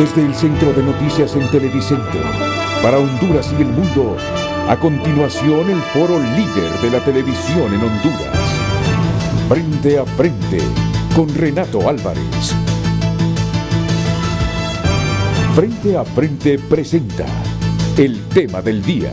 Desde el Centro de Noticias en Televicentro, para Honduras y el mundo, a continuación el foro líder de la televisión en Honduras. Frente a Frente, con Renato Álvarez. Frente a Frente presenta el tema del día.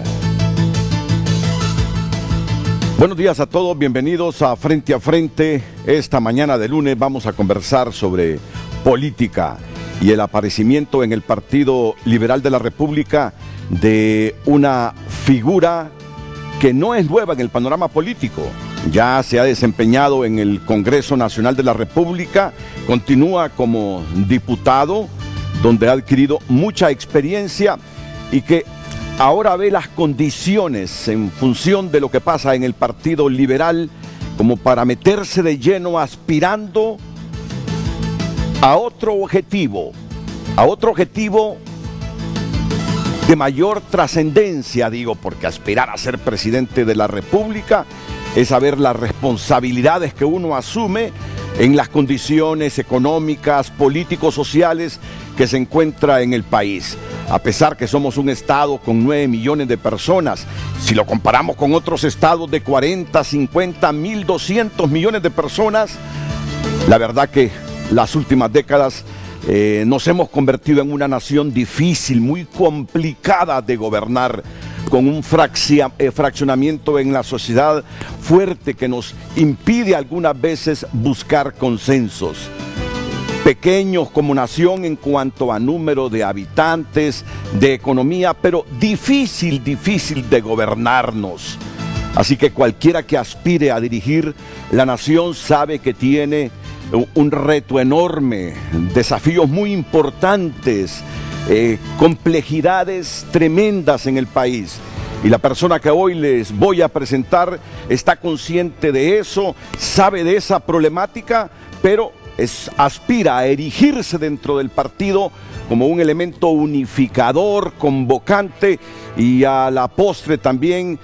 Buenos días a todos, bienvenidos a Frente. Esta mañana de lunes vamos a conversar sobre política y el aparecimiento en el Partido Liberal de la República de una figura que no es nueva en el panorama político. Ya se ha desempeñado en el Congreso Nacional de la República, continúa como diputado, donde ha adquirido mucha experiencia y que ahora ve las condiciones en función de lo que pasa en el Partido Liberal como para meterse de lleno aspirando a otro objetivo de mayor trascendencia, digo, porque aspirar a ser presidente de la República es saber las responsabilidades que uno asume en las condiciones económicas, políticos, sociales que se encuentra en el país. A pesar que somos un estado con 9 millones de personas, si lo comparamos con otros estados de 40, 50, 1.200 millones de personas, la verdad que las últimas décadas nos hemos convertido en una nación difícil, muy complicada de gobernar, con un fraccionamiento en la sociedad fuerte que nos impide algunas veces buscar consensos. Pequeños como nación en cuanto a número de habitantes, de economía, pero difícil de gobernarnos. Así que cualquiera que aspire a dirigir la nación sabe que tiene un reto enorme, desafíos muy importantes, complejidades tremendas en el país. Y la persona que hoy les voy a presentar está consciente de eso, sabe de esa problemática, pero aspira a erigirse dentro del partido como un elemento unificador, convocante y a la postre también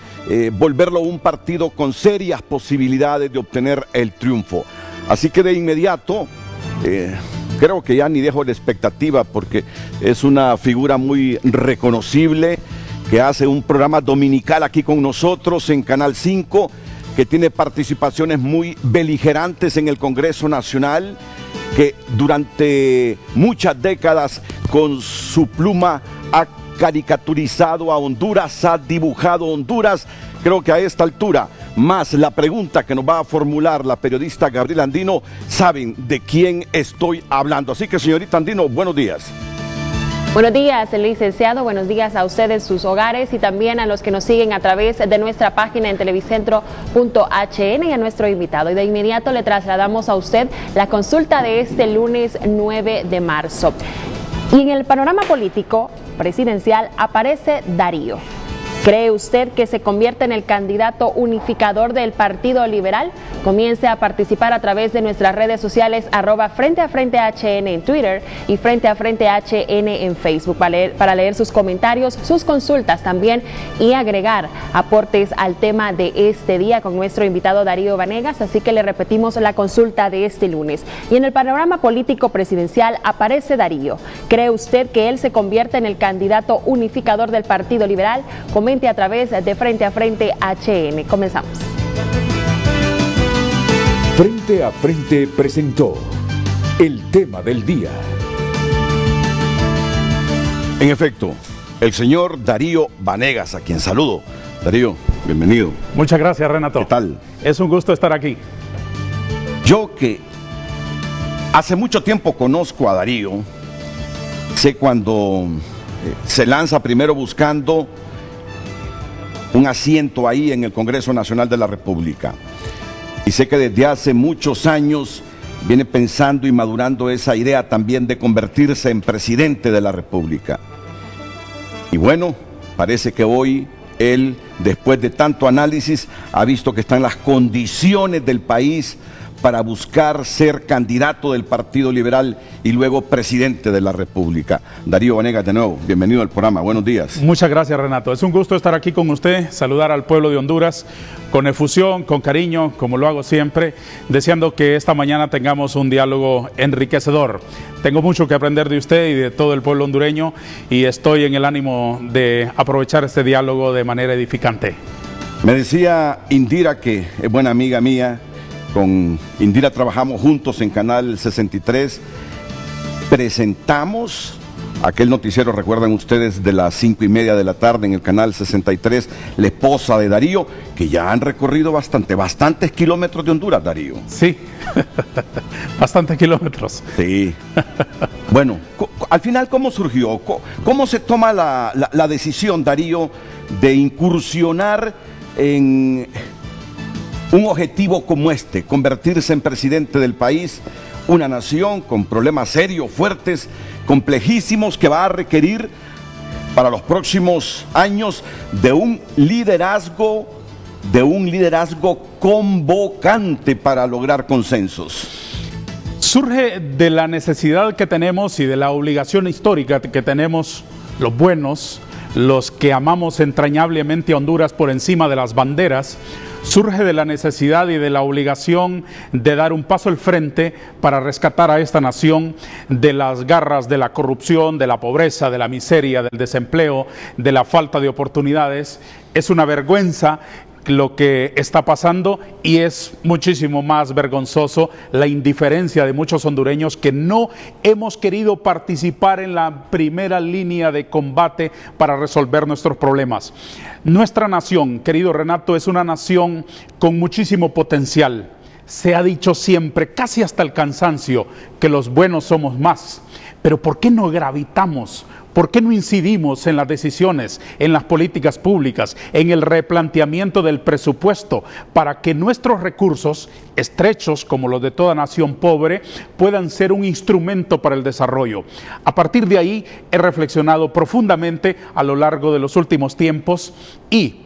volverlo un partido con serias posibilidades de obtener el triunfo. Así que de inmediato, creo que ya ni dejo la expectativa porque es una figura muy reconocible que hace un programa dominical aquí con nosotros en Canal 5, que tiene participaciones muy beligerantes en el Congreso Nacional, que durante muchas décadas con su pluma ha caricaturizado a Honduras, ha dibujado Honduras. Creo que a esta altura, más la pregunta que nos va a formular la periodista Gabriela Andino, saben de quién estoy hablando. Así que, señorita Andino, buenos días. Buenos días, licenciado. Buenos días a ustedes, sus hogares, y también a los que nos siguen a través de nuestra página en televicentro.hn y a nuestro invitado. Y de inmediato le trasladamos a usted la consulta de este lunes 9 de marzo. Y en el panorama político presidencial aparece Darío. ¿Cree usted que se convierte en el candidato unificador del Partido Liberal? Comience a participar a través de nuestras redes sociales @FrenteAFrenteHN en Twitter y FrenteAFrenteHN en Facebook para leer sus comentarios, sus consultas también y agregar aportes al tema de este día con nuestro invitado Darío Vanegas. Así que le repetimos la consulta de este lunes. Y en el panorama político presidencial aparece Darío. ¿Cree usted que él se convierte en el candidato unificador del Partido Liberal? Comente a través de Frente a Frente HN. Comenzamos. Frente a Frente presentó el tema del día. En efecto, el señor Darío Vanegas, a quien saludo. Darío, bienvenido. Muchas gracias, Renato. ¿Qué tal? Es un gusto estar aquí. Yo que hace mucho tiempo conozco a Darío, sé cuando se lanza primero buscando un asiento ahí en el Congreso Nacional de la República. Y sé que desde hace muchos años viene pensando y madurando esa idea también de convertirse en presidente de la República. Y bueno, parece que hoy él, después de tanto análisis, ha visto que están las condiciones del país para buscar ser candidato del Partido Liberal y luego presidente de la República. Darío Vanegas, de nuevo, bienvenido al programa, buenos días. Muchas gracias, Renato. Es un gusto estar aquí con usted, saludar al pueblo de Honduras con efusión, con cariño, como lo hago siempre, deseando que esta mañana tengamos un diálogo enriquecedor. Tengo mucho que aprender de usted y de todo el pueblo hondureño y estoy en el ánimo de aprovechar este diálogo de manera edificante. Me decía Indira, que es buena amiga mía, con Indira trabajamos juntos en Canal 63, presentamos aquel noticiero, recuerdan ustedes, de las 5:30 de la tarde en el Canal 63, La Esposa de Darío, que ya han recorrido bastantes kilómetros de Honduras, Darío. Sí, bastantes kilómetros. Sí. Bueno, al final, ¿cómo surgió? ¿Cómo se toma la decisión, Darío, de incursionar en un objetivo como este, convertirse en presidente del país, una nación con problemas serios, fuertes, complejísimos, que va a requerir para los próximos años de un liderazgo convocante para lograr consensos? Surge de la necesidad que tenemos y de la obligación histórica que tenemos los buenos, los que amamos entrañablemente a Honduras por encima de las banderas. Surge de la necesidad y de la obligación de dar un paso al frente para rescatar a esta nación de las garras de la corrupción, de la pobreza, de la miseria, del desempleo, de la falta de oportunidades. Es una vergüenza lo que está pasando y es muchísimo más vergonzoso la indiferencia de muchos hondureños que no hemos querido participar en la primera línea de combate para resolver nuestros problemas. Nuestra nación, querido Renato, es una nación con muchísimo potencial. Se ha dicho siempre, casi hasta el cansancio, que los buenos somos más. Pero ¿por qué no gravitamos? ¿Por qué no incidimos en las decisiones, en las políticas públicas, en el replanteamiento del presupuesto para que nuestros recursos, estrechos como los de toda nación pobre, puedan ser un instrumento para el desarrollo? A partir de ahí he reflexionado profundamente a lo largo de los últimos tiempos y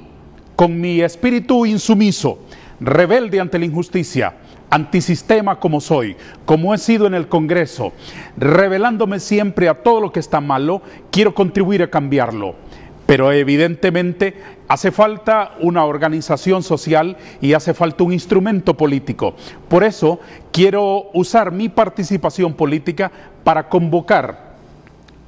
con mi espíritu insumiso, rebelde ante la injusticia, antisistema como soy, como he sido en el Congreso, rebelándome siempre a todo lo que está malo, quiero contribuir a cambiarlo. Pero evidentemente hace falta una organización social y hace falta un instrumento político. Por eso quiero usar mi participación política para convocar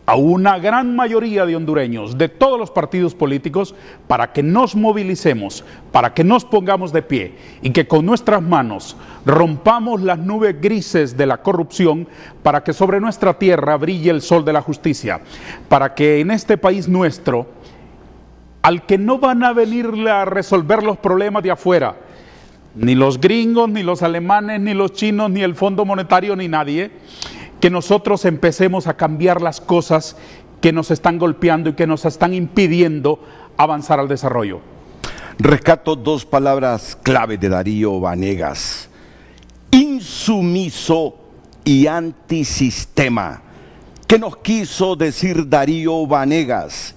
a una gran mayoría de hondureños, de todos los partidos políticos, para que nos movilicemos, para que nos pongamos de pie y que con nuestras manos rompamos las nubes grises de la corrupción para que sobre nuestra tierra brille el sol de la justicia, para que en este país nuestro, al que no van a venirle a resolver los problemas de afuera, ni los gringos, ni los alemanes, ni los chinos, ni el Fondo Monetario, ni nadie, que nosotros empecemos a cambiar las cosas que nos están golpeando y que nos están impidiendo avanzar al desarrollo. Rescato dos palabras clave de Darío Vanegas: insumiso y antisistema. ¿Qué nos quiso decir Darío Vanegas?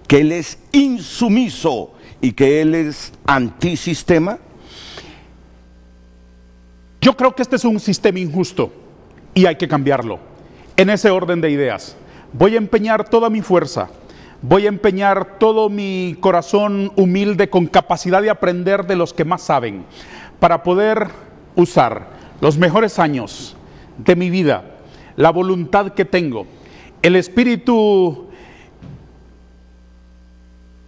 ¿Que él es insumiso y que él es antisistema? Yo creo que este es un sistema injusto y hay que cambiarlo. En ese orden de ideas, voy a empeñar toda mi fuerza, voy a empeñar todo mi corazón humilde con capacidad de aprender de los que más saben, para poder usar los mejores años de mi vida, la voluntad que tengo, el espíritu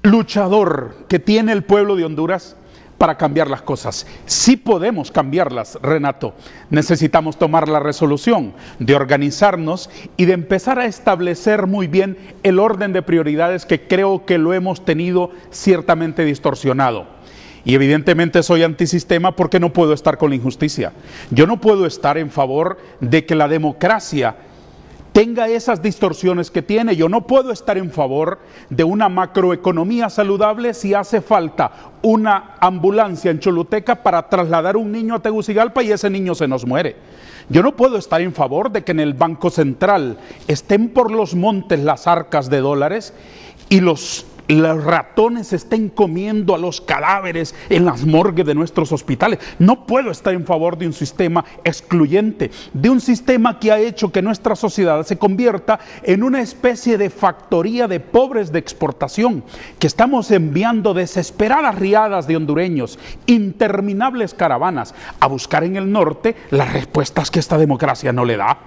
luchador que tiene el pueblo de Honduras para cambiar las cosas. Sí podemos cambiarlas, Renato. Necesitamos tomar la resolución de organizarnos y de empezar a establecer muy bien el orden de prioridades que creo que lo hemos tenido ciertamente distorsionado. Y evidentemente soy antisistema porque no puedo estar con la injusticia. Yo no puedo estar en favor de que la democracia tenga esas distorsiones que tiene. Yo no puedo estar en favor de una macroeconomía saludable si hace falta una ambulancia en Choluteca para trasladar un niño a Tegucigalpa y ese niño se nos muere. Yo no puedo estar en favor de que en el Banco Central estén por los montes las arcas de dólares y los los ratones se estén comiendo a los cadáveres en las morgues de nuestros hospitales. No puedo estar en favor de un sistema excluyente, de un sistema que ha hecho que nuestra sociedad se convierta en una especie de factoría de pobres de exportación, que estamos enviando desesperadas riadas de hondureños, interminables caravanas, a buscar en el norte las respuestas que esta democracia no le da.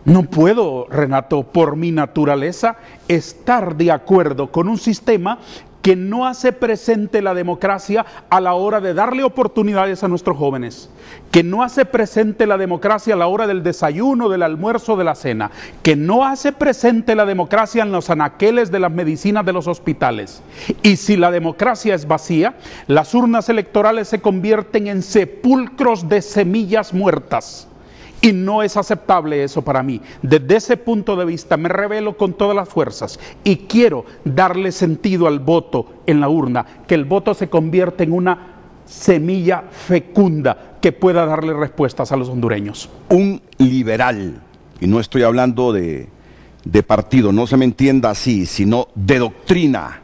No puedo, Renato, por mi naturaleza, estar de acuerdo con un sistema que no hace presente la democracia a la hora de darle oportunidades a nuestros jóvenes, que no hace presente la democracia a la hora del desayuno, del almuerzo, de la cena, que no hace presente la democracia en los anaqueles de las medicinas de los hospitales. Y si la democracia es vacía, las urnas electorales se convierten en sepulcros de semillas muertas. Y no es aceptable eso para mí. Desde ese punto de vista me rebelo con todas las fuerzas y quiero darle sentido al voto en la urna, que el voto se convierta en una semilla fecunda que pueda darle respuestas a los hondureños. Un liberal, y no estoy hablando de partido, no se me entienda así, sino de doctrina.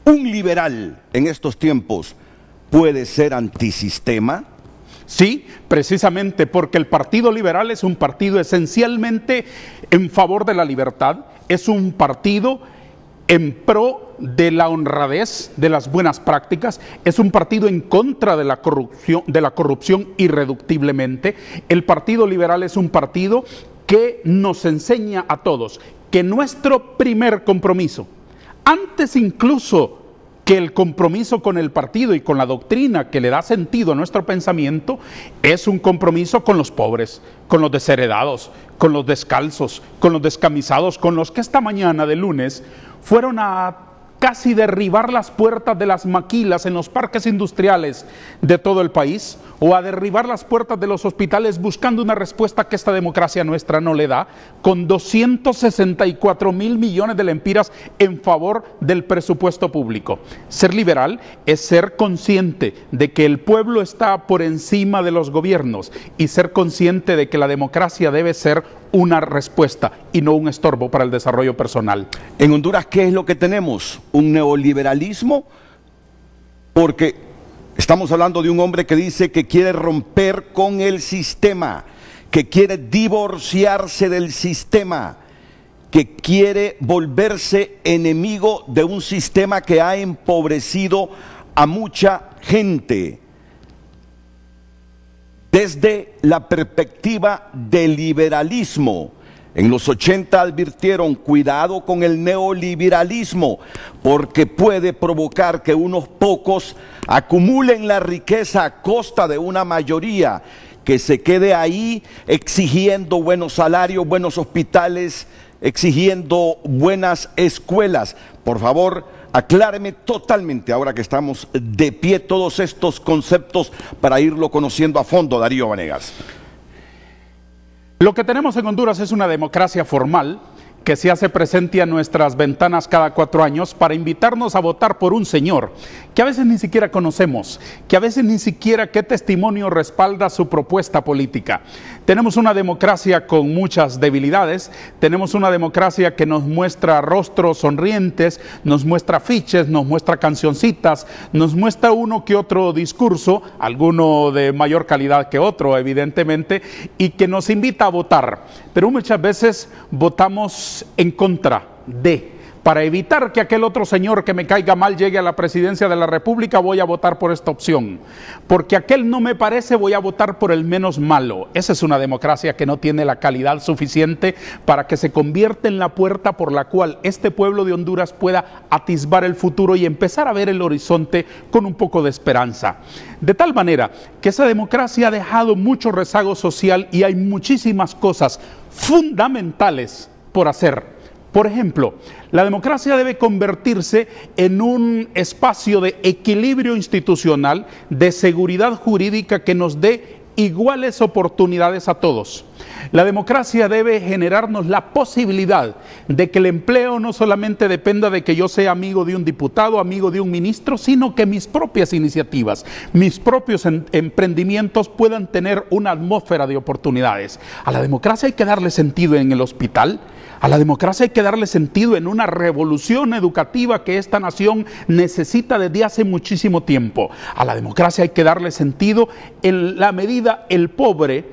Un liberal en estos tiempos puede ser antisistema. Sí, precisamente porque el Partido Liberal es un partido esencialmente en favor de la libertad, es un partido en pro de la honradez, de las buenas prácticas, es un partido en contra de la corrupción irreductiblemente. El Partido Liberal es un partido que nos enseña a todos que nuestro primer compromiso, antes incluso que el compromiso con el partido y con la doctrina que le da sentido a nuestro pensamiento, es un compromiso con los pobres, con los desheredados, con los descalzos, con los descamisados, con los que esta mañana de lunes fueron a casi derribar las puertas de las maquilas en los parques industriales de todo el país, o a derribar las puertas de los hospitales buscando una respuesta que esta democracia nuestra no le da, con 264,000 millones de lempiras en favor del presupuesto público. Ser liberal es ser consciente de que el pueblo está por encima de los gobiernos y ser consciente de que la democracia debe ser una respuesta y no un estorbo para el desarrollo personal. En Honduras, ¿qué es lo que tenemos? ¿Un neoliberalismo? Porque estamos hablando de un hombre que dice que quiere romper con el sistema, que quiere divorciarse del sistema, que quiere volverse enemigo de un sistema que ha empobrecido a mucha gente. Desde la perspectiva del liberalismo, en los 80 advirtieron: cuidado con el neoliberalismo, porque puede provocar que unos pocos acumulen la riqueza a costa de una mayoría que se quede ahí exigiendo buenos salarios, buenos hospitales, exigiendo buenas escuelas. Por favor, acláreme totalmente, ahora que estamos de pie, todos estos conceptos para irlo conociendo a fondo, Darío Vanegas. Lo que tenemos en Honduras es una democracia formal que se hace presente a nuestras ventanas cada 4 años para invitarnos a votar por un señor que a veces ni siquiera conocemos, que a veces ni siquiera qué testimonio respalda su propuesta política. Tenemos una democracia con muchas debilidades, tenemos una democracia que nos muestra rostros sonrientes, nos muestra afiches, nos muestra cancioncitas, nos muestra uno que otro discurso, alguno de mayor calidad que otro evidentemente, y que nos invita a votar, pero muchas veces votamos en contra de, para evitar que aquel otro señor que me caiga mal llegue a la presidencia de la República, voy a votar por esta opción, porque aquel no me parece, voy a votar por el menos malo. Esa es una democracia que no tiene la calidad suficiente para que se convierta en la puerta por la cual este pueblo de Honduras pueda atisbar el futuro y empezar a ver el horizonte con un poco de esperanza. De tal manera que esa democracia ha dejado mucho rezago social y hay muchísimas cosas fundamentales por hacer. Por ejemplo, la democracia debe convertirse en un espacio de equilibrio institucional, de seguridad jurídica que nos dé iguales oportunidades a todos. La democracia debe generarnos la posibilidad de que el empleo no solamente dependa de que yo sea amigo de un diputado, amigo de un ministro, sino que mis propias iniciativas, mis propios emprendimientos puedan tener una atmósfera de oportunidades. A la democracia hay que darle sentido en el hospital. A la democracia hay que darle sentido en una revolución educativa que esta nación necesita desde hace muchísimo tiempo. A la democracia hay que darle sentido en la medida el pobre,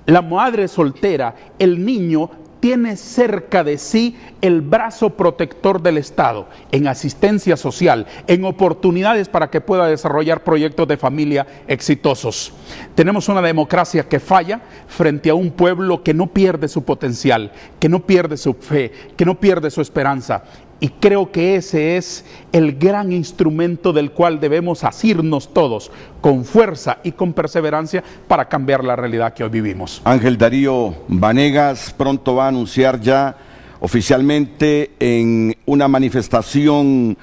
la madre soltera, el niño tiene cerca de sí el brazo protector del Estado, en asistencia social, en oportunidades para que pueda desarrollar proyectos de familia exitosos. Tenemos una democracia que falla frente a un pueblo que no pierde su potencial, que no pierde su fe, que no pierde su esperanza. Y creo que ese es el gran instrumento del cual debemos asirnos todos, con fuerza y con perseverancia, para cambiar la realidad que hoy vivimos. Ángel Darío Vanegas pronto va a anunciar ya oficialmente en una manifestación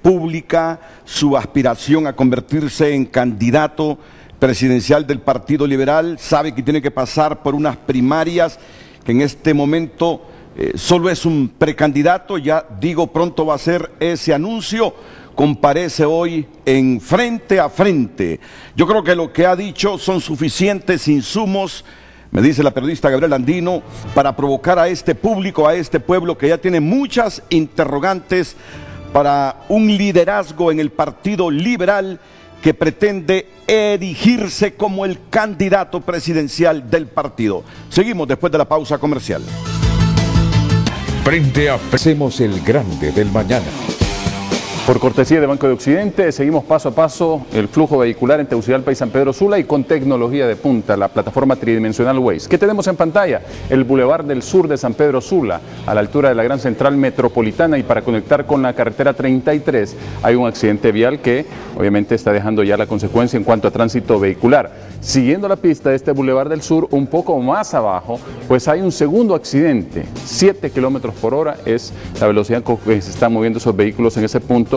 pública su aspiración a convertirse en candidato presidencial del Partido Liberal. Sabe que tiene que pasar por unas primarias que en este momento solo es un precandidato. Ya digo, pronto va a ser ese anuncio. Comparece hoy en Frente a Frente. Yo creo que lo que ha dicho son suficientes insumos, me dice la periodista Gabriela Andino, para provocar a este público, a este pueblo que ya tiene muchas interrogantes para un liderazgo en el Partido Liberal que pretende erigirse como el candidato presidencial del partido. Seguimos después de la pausa comercial. Frente a hacemos el grande del mañana. Por cortesía de Banco de Occidente, seguimos paso a paso el flujo vehicular en Tegucigalpa y San Pedro Sula, y con tecnología de punta, la plataforma tridimensional Waze. ¿Qué tenemos en pantalla? El Boulevard del Sur de San Pedro Sula, a la altura de la Gran Central Metropolitana, y para conectar con la carretera 33 hay un accidente vial que obviamente está dejando ya la consecuencia en cuanto a tránsito vehicular. Siguiendo la pista de este Boulevard del Sur, un poco más abajo, pues hay un segundo accidente. 7 kilómetros por hora es la velocidad con que se están moviendo esos vehículos en ese punto,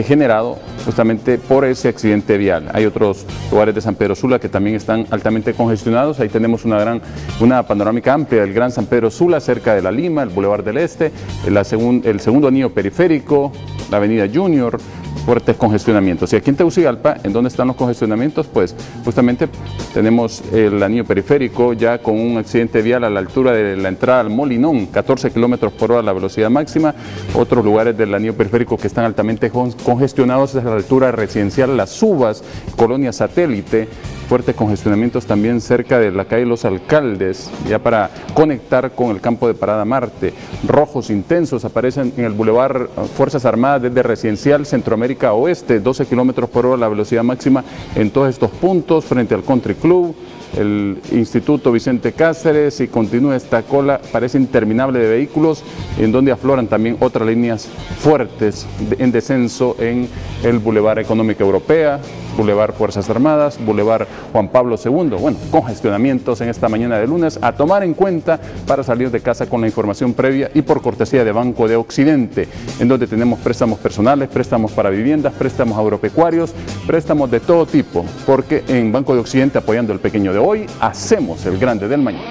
generado justamente por ese accidente vial. Hay otros lugares de San Pedro Sula que también están altamente congestionados. Ahí tenemos una panorámica amplia del Gran San Pedro Sula, cerca de la Lima, el Boulevard del Este, el segundo anillo periférico, la avenida Junior, fuertes congestionamientos. Y aquí en Tegucigalpa, ¿en dónde están los congestionamientos? Pues justamente tenemos el anillo periférico ya con un accidente vial a la altura de la entrada al Molinón, 14 kilómetros por hora la velocidad máxima. Otros lugares del anillo periférico que están altamente congestionados es a la altura residencial Las Uvas, Colonia Satélite. Fuertes congestionamientos también cerca de la calle Los Alcaldes, ya para conectar con el campo de Parada Marte. Rojos intensos aparecen en el Boulevard Fuerzas Armadas desde Residencial Centroamérica Oeste, 12 kilómetros por hora la velocidad máxima en todos estos puntos, frente al Country Club, el Instituto Vicente Cáceres, y continúa esta cola, parece interminable, de vehículos, en donde afloran también otras líneas fuertes en descenso en el Boulevard Económica Europea, Boulevard Fuerzas Armadas, Boulevard Juan Pablo II. Bueno, congestionamientos en esta mañana de lunes a tomar en cuenta para salir de casa con la información previa, y por cortesía de Banco de Occidente, en donde tenemos préstamos personales, préstamos para viviendas, préstamos agropecuarios, préstamos de todo tipo, porque en Banco de Occidente, apoyando el pequeño de hoy, hacemos el grande del mañana.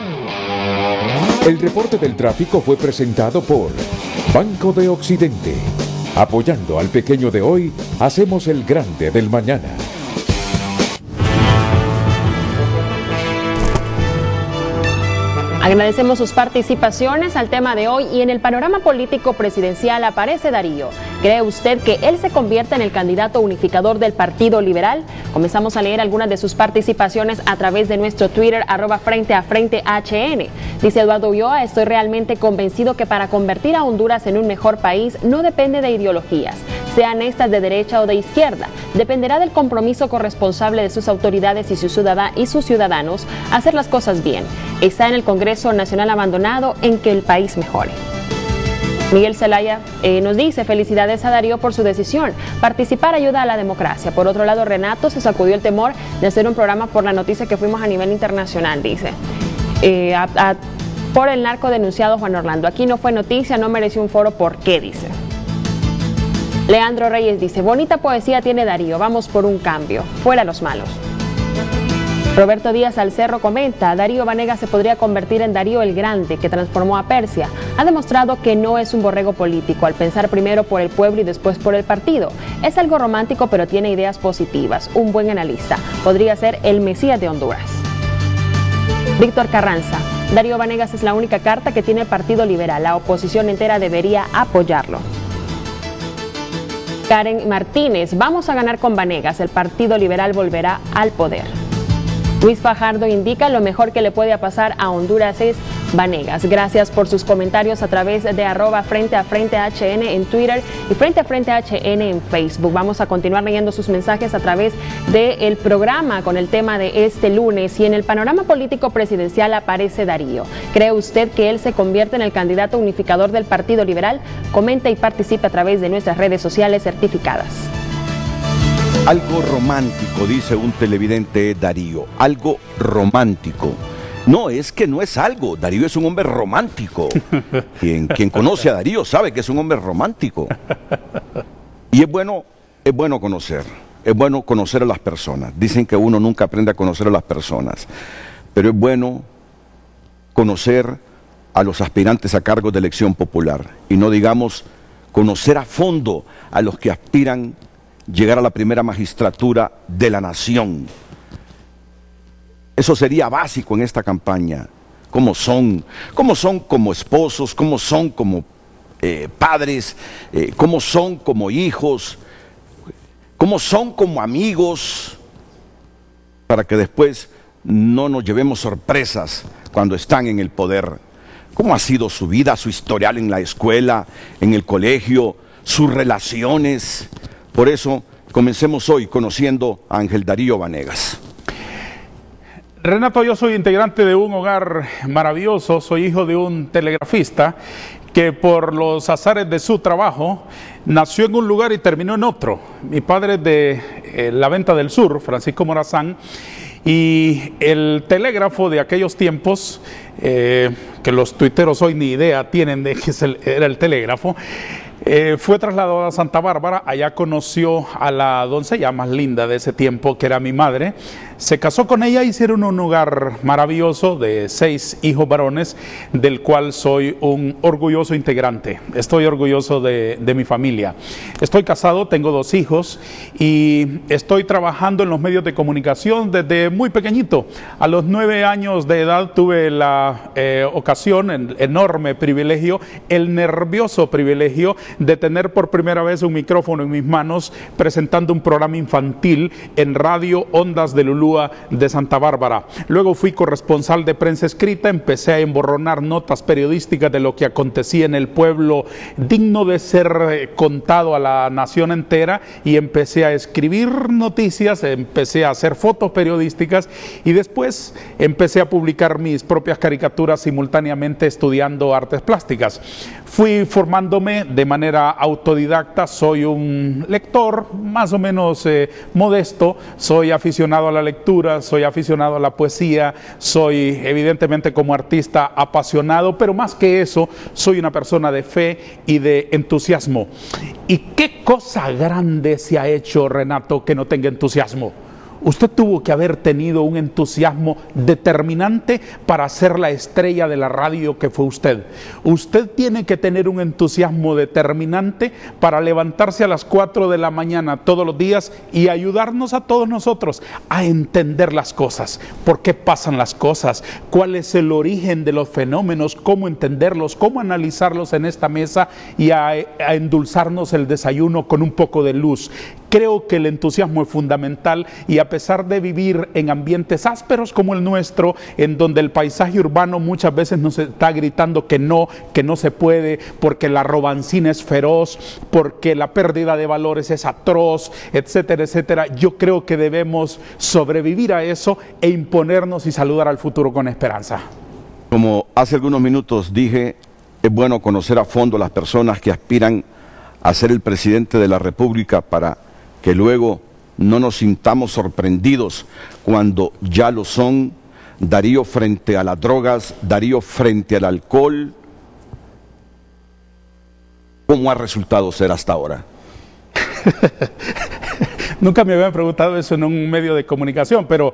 El reporte del tráfico fue presentado por Banco de Occidente. Apoyando al pequeño de hoy, hacemos el grande del mañana. Agradecemos sus participaciones al tema de hoy. Y en el panorama político presidencial aparece Darío. ¿Cree usted que él se convierta en el candidato unificador del Partido Liberal? Comenzamos a leer algunas de sus participaciones a través de nuestro Twitter, @FrenteAFrenteHN. Dice Eduardo Ulloa: estoy realmente convencido que para convertir a Honduras en un mejor país no depende de ideologías, sean estas de derecha o de izquierda. Dependerá del compromiso corresponsable de sus autoridades y sus ciudadanos a hacer las cosas bien. Está en el Congreso Nacional abandonado en que el país mejore. Miguel Zelaya nos dice: felicidades a Darío por su decisión. Participar ayuda a la democracia. Por otro lado, Renato se sacudió el temor de hacer un programa por la noticia que fuimos a nivel internacional, dice. Por el narco denunciado Juan Orlando. Aquí no fue noticia, no mereció un foro. ¿Por qué? Dice. Leandro Reyes dice: bonita poesía tiene Darío, vamos por un cambio, fuera los malos. Roberto Díaz Alcerro comenta, Darío Vanegas se podría convertir en Darío el Grande, que transformó a Persia. Ha demostrado que no es un borrego político, al pensar primero por el pueblo y después por el partido. Es algo romántico, pero tiene ideas positivas. Un buen analista. Podría ser el Mesías de Honduras. Víctor Carranza. Darío Vanegas es la única carta que tiene el Partido Liberal. La oposición entera debería apoyarlo. Karen Martínez. Vamos a ganar con Vanegas. El Partido Liberal volverá al poder. Luis Fajardo indica, lo mejor que le puede pasar a Honduras es Vanegas. Gracias por sus comentarios a través de @FrenteAFrenteHN en Twitter y FrenteAFrenteHN en Facebook. Vamos a continuar leyendo sus mensajes a través del programa con el tema de este lunes. Y en el panorama político presidencial aparece Darío. ¿Cree usted que él se convierte en el candidato unificador del Partido Liberal? Comenta y participe a través de nuestras redes sociales certificadas. Algo romántico, dice un televidente Darío, algo romántico. No, es que no es algo, Darío es un hombre romántico. Quien conoce a Darío sabe que es un hombre romántico. Y es bueno conocer a las personas. Dicen que uno nunca aprende a conocer a las personas, pero es bueno conocer a los aspirantes a cargos de elección popular y no digamos conocer a fondo a los que aspiran llegar a la primera magistratura de la nación. Eso sería básico en esta campaña. ¿Cómo son como esposos? ¿Cómo son como padres? ¿Cómo son como hijos? ¿Cómo son como amigos? Para que después no nos llevemos sorpresas cuando están en el poder. ¿Cómo ha sido su vida, su historial en la escuela, en el colegio, sus relaciones? Por eso, comencemos hoy conociendo a Ángel Darío Vanegas. Renato, yo soy integrante de un hogar maravilloso, soy hijo de un telegrafista que por los azares de su trabajo nació en un lugar y terminó en otro. Mi padre es de la Venta del Sur, Francisco Morazán, y el telégrafo de aquellos tiempos, que los tuiteros hoy ni idea tienen de que era el telégrafo, fue trasladado a Santa Bárbara. Allá conoció a la doncella más linda de ese tiempo, que era mi madre. Se casó con ella, hicieron un hogar maravilloso de 6 hijos varones, del cual soy un orgulloso integrante. Estoy orgulloso de mi familia. Estoy casado, tengo 2 hijos y estoy trabajando en los medios de comunicación desde muy pequeñito. A los 9 años de edad tuve la ocasión, el enorme privilegio, el nervioso privilegio de tener por primera vez un micrófono en mis manos presentando un programa infantil en Radio Ondas de Lulúa de Santa Bárbara. Luego fui corresponsal de prensa escrita, empecé a emborronar notas periodísticas de lo que acontecía en el pueblo, digno de ser contado a la nación entera, y empecé a escribir noticias, empecé a hacer fotos periodísticas y después empecé a publicar mis propias caricaturas simultáneamente estudiando artes plásticas. Fui formándome de manera autodidacta, soy un lector más o menos modesto, soy aficionado a la lectura, soy aficionado a la poesía, soy evidentemente como artista apasionado, pero más que eso, soy una persona de fe y de entusiasmo. ¿Y qué cosa grande se ha hecho, Renato, que no tenga entusiasmo? Usted tuvo que haber tenido un entusiasmo determinante para ser la estrella de la radio que fue usted. Usted tiene que tener un entusiasmo determinante para levantarse a las 4 de la mañana todos los días y ayudarnos a todos nosotros a entender las cosas. ¿Por qué pasan las cosas? ¿Cuál es el origen de los fenómenos? ¿Cómo entenderlos? ¿Cómo analizarlos en esta mesa? Y a endulzarnos el desayuno con un poco de luz. Creo que el entusiasmo es fundamental, y a pesar de vivir en ambientes ásperos como el nuestro, en donde el paisaje urbano muchas veces nos está gritando que no se puede, porque la robancina es feroz, porque la pérdida de valores es atroz, etcétera, etcétera, yo creo que debemos sobrevivir a eso e imponernos y saludar al futuro con esperanza. Como hace algunos minutos dije, es bueno conocer a fondo a las personas que aspiran a ser el presidente de la República para que luego no nos sintamos sorprendidos cuando ya lo son. Darío frente a las drogas, Darío frente al alcohol. ¿Cómo ha resultado ser hasta ahora? Nunca me habían preguntado eso en un medio de comunicación, pero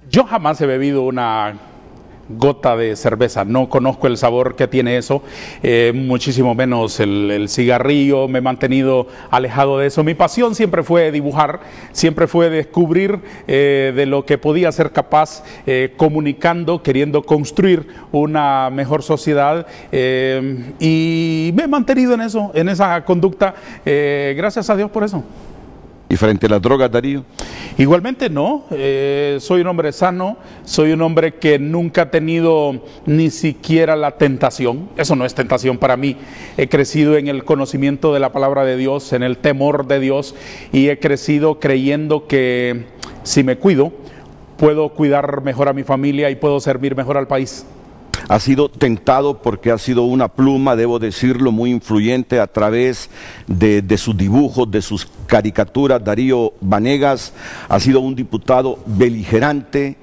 yo jamás he bebido una gota de cerveza, no conozco el sabor que tiene eso, muchísimo menos el cigarrillo, me he mantenido alejado de eso. Mi pasión siempre fue dibujar, siempre fue descubrir de lo que podía ser capaz comunicando, queriendo construir una mejor sociedad, y me he mantenido en eso, en esa conducta, gracias a Dios por eso. ¿Y frente a las drogas, Darío? Igualmente no, soy un hombre sano, soy un hombre que nunca ha tenido ni siquiera la tentación, eso no es tentación para mí. He crecido en el conocimiento de la palabra de Dios, en el temor de Dios, y he crecido creyendo que si me cuido, puedo cuidar mejor a mi familia y puedo servir mejor al país. Ha sido tentado porque ha sido una pluma, debo decirlo, muy influyente a través de sus dibujos, de sus caricaturas. Darío Vanegas ha sido un diputado beligerante,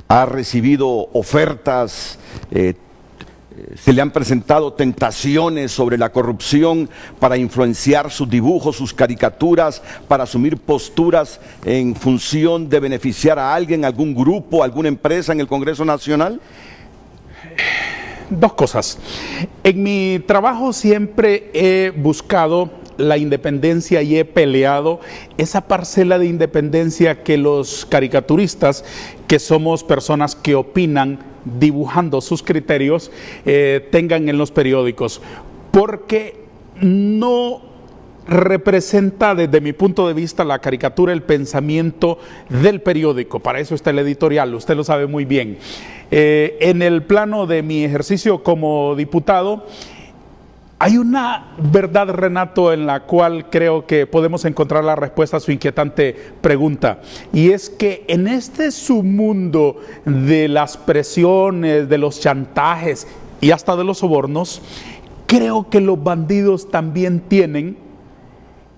ha recibido ofertas, se le han presentado tentaciones sobre la corrupción para influenciar sus dibujos, sus caricaturas, para asumir posturas en función de beneficiar a alguien, algún grupo, alguna empresa en el Congreso Nacional. Dos cosas. En mi trabajo siempre he buscado la independencia y he peleado esa parcela de independencia que los caricaturistas, que somos personas que opinan dibujando sus criterios, tengan en los periódicos, porque no representa desde mi punto de vista la caricatura, el pensamiento del periódico. Para eso está el editorial, usted lo sabe muy bien. En el plano de mi ejercicio como diputado, hay una verdad, Renato, en la cual creo que podemos encontrar la respuesta a su inquietante pregunta, y es que en este submundo de las presiones, de los chantajes y hasta de los sobornos, creo que los bandidos también tienen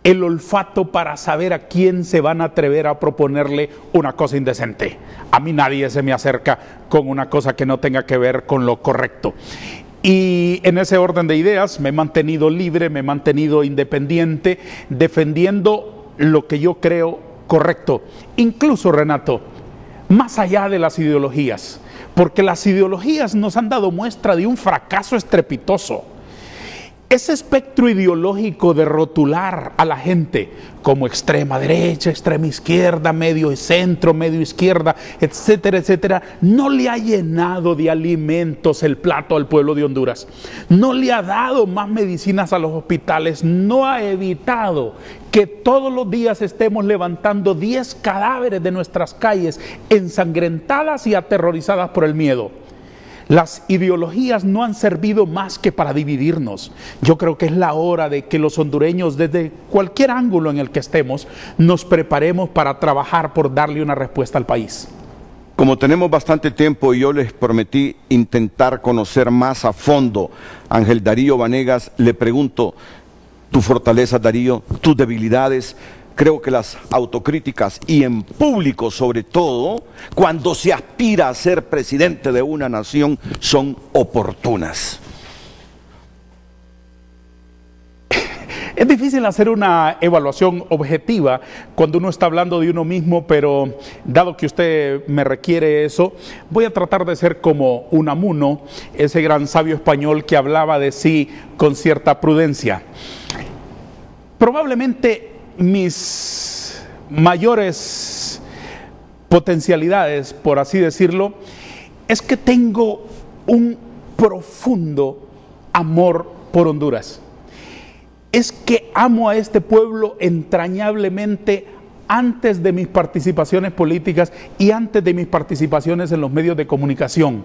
el olfato para saber a quién se van a atrever a proponerle una cosa indecente. A mí nadie se me acerca con una cosa que no tenga que ver con lo correcto. Y en ese orden de ideas me he mantenido libre, me he mantenido independiente, defendiendo lo que yo creo correcto. Incluso, Renato, más allá de las ideologías, porque las ideologías nos han dado muestra de un fracaso estrepitoso. Ese espectro ideológico de rotular a la gente como extrema derecha, extrema izquierda, medio centro, medio izquierda, etcétera, etcétera, no le ha llenado de alimentos el plato al pueblo de Honduras, no le ha dado más medicinas a los hospitales, no ha evitado que todos los días estemos levantando 10 cadáveres de nuestras calles ensangrentadas y aterrorizadas por el miedo. Las ideologías no han servido más que para dividirnos. Yo creo que es la hora de que los hondureños, desde cualquier ángulo en el que estemos, nos preparemos para trabajar por darle una respuesta al país. Como tenemos bastante tiempo y yo les prometí intentar conocer más a fondo a Ángel Darío Vanegas, le pregunto, tu fortaleza, Darío, tus debilidades. Creo que las autocríticas, y en público sobre todo, cuando se aspira a ser presidente de una nación, son oportunas. Es difícil hacer una evaluación objetiva cuando uno está hablando de uno mismo, pero dado que usted me requiere eso, voy a tratar de ser como Unamuno, ese gran sabio español que hablaba de sí con cierta prudencia. Probablemente mis mayores potencialidades, por así decirlo, es que tengo un profundo amor por Honduras. Es que amo a este pueblo entrañablemente antes de mis participaciones políticas y antes de mis participaciones en los medios de comunicación.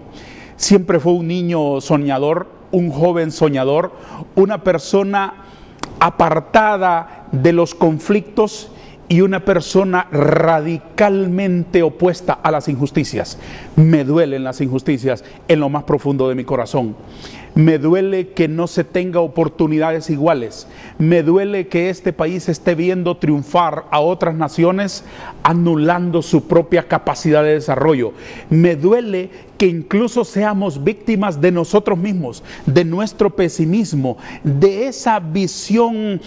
Siempre fue un niño soñador, un joven soñador, una persona apartada de los conflictos y una persona radicalmente opuesta a las injusticias. Me duelen las injusticias en lo más profundo de mi corazón. Me duele que no se tenga oportunidades iguales. Me duele que este país esté viendo triunfar a otras naciones anulando su propia capacidad de desarrollo. Me duele que incluso seamos víctimas de nosotros mismos, de nuestro pesimismo, de esa visión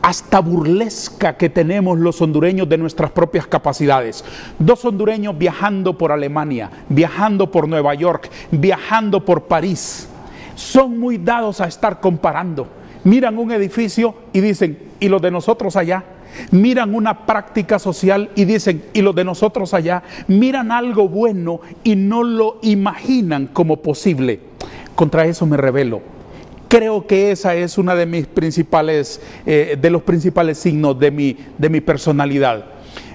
hasta burlesca que tenemos los hondureños de nuestras propias capacidades. Dos hondureños viajando por Alemania, viajando por Nueva York, viajando por París. Son muy dados a estar comparando. Miran un edificio y dicen, ¿y los de nosotros allá? Miran una práctica social y dicen, ¿y los de nosotros allá? Miran algo bueno y no lo imaginan como posible. Contra eso me rebelo. Creo que esa es una de mis principales, de los principales signos de mi personalidad.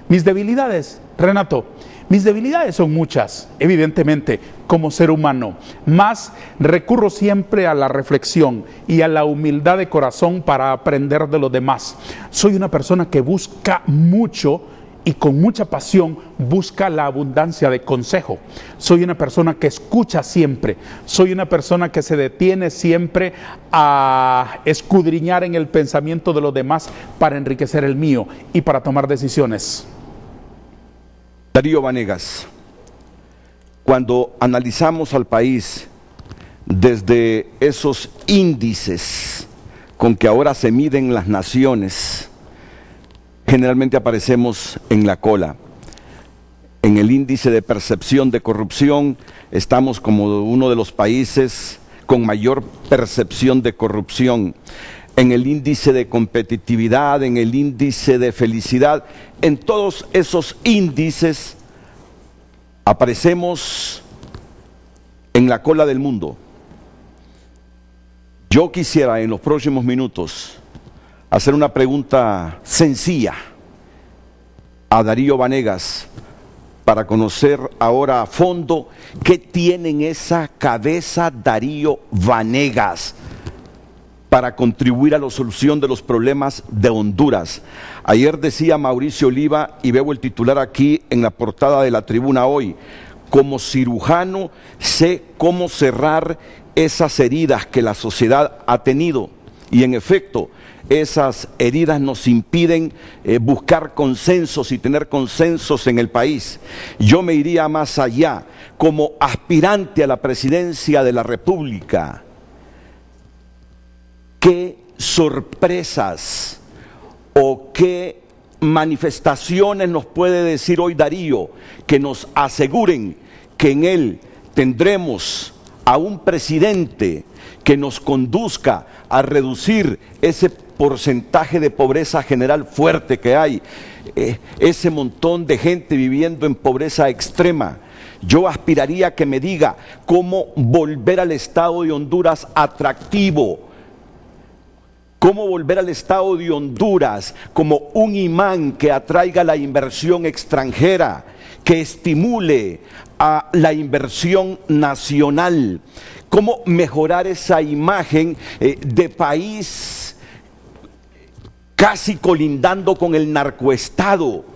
Mis debilidades, Renato, mis debilidades son muchas, evidentemente, como ser humano. Más recurro siempre a la reflexión y a la humildad de corazón para aprender de los demás. Soy una persona que busca mucho y con mucha pasión busca la abundancia de consejo. Soy una persona que escucha siempre. Soy una persona que se detiene siempre a escudriñar en el pensamiento de los demás para enriquecer el mío y para tomar decisiones. Darío Vanegas, cuando analizamos al país desde esos índices con que ahora se miden las naciones, generalmente aparecemos en la cola. En el índice de percepción de corrupción estamos como uno de los países con mayor percepción de corrupción. En el índice de competitividad, en el índice de felicidad, en todos esos índices aparecemos en la cola del mundo. Yo quisiera en los próximos minutos hacer una pregunta sencilla a Darío Vanegas para conocer ahora a fondo qué tiene en esa cabeza Darío Vanegas para contribuir a la solución de los problemas de Honduras. Ayer decía Mauricio Oliva, y veo el titular aquí en la portada de La Tribuna hoy, como cirujano sé cómo cerrar esas heridas que la sociedad ha tenido. Y en efecto, esas heridas nos impiden buscar consensos y tener consensos en el país. Yo me iría más allá, como aspirante a la presidencia de la República. ¿Qué sorpresas o qué manifestaciones nos puede decir hoy Darío que nos aseguren que en él tendremos a un presidente que nos conduzca a reducir ese porcentaje de pobreza general fuerte que hay, ese montón de gente viviendo en pobreza extrema? Yo aspiraría a que me diga cómo volver al Estado de Honduras atractivo, cómo volver al Estado de Honduras como un imán que atraiga la inversión extranjera, que estimule a la inversión nacional, cómo mejorar esa imagen de país casi colindando con el narcoestado.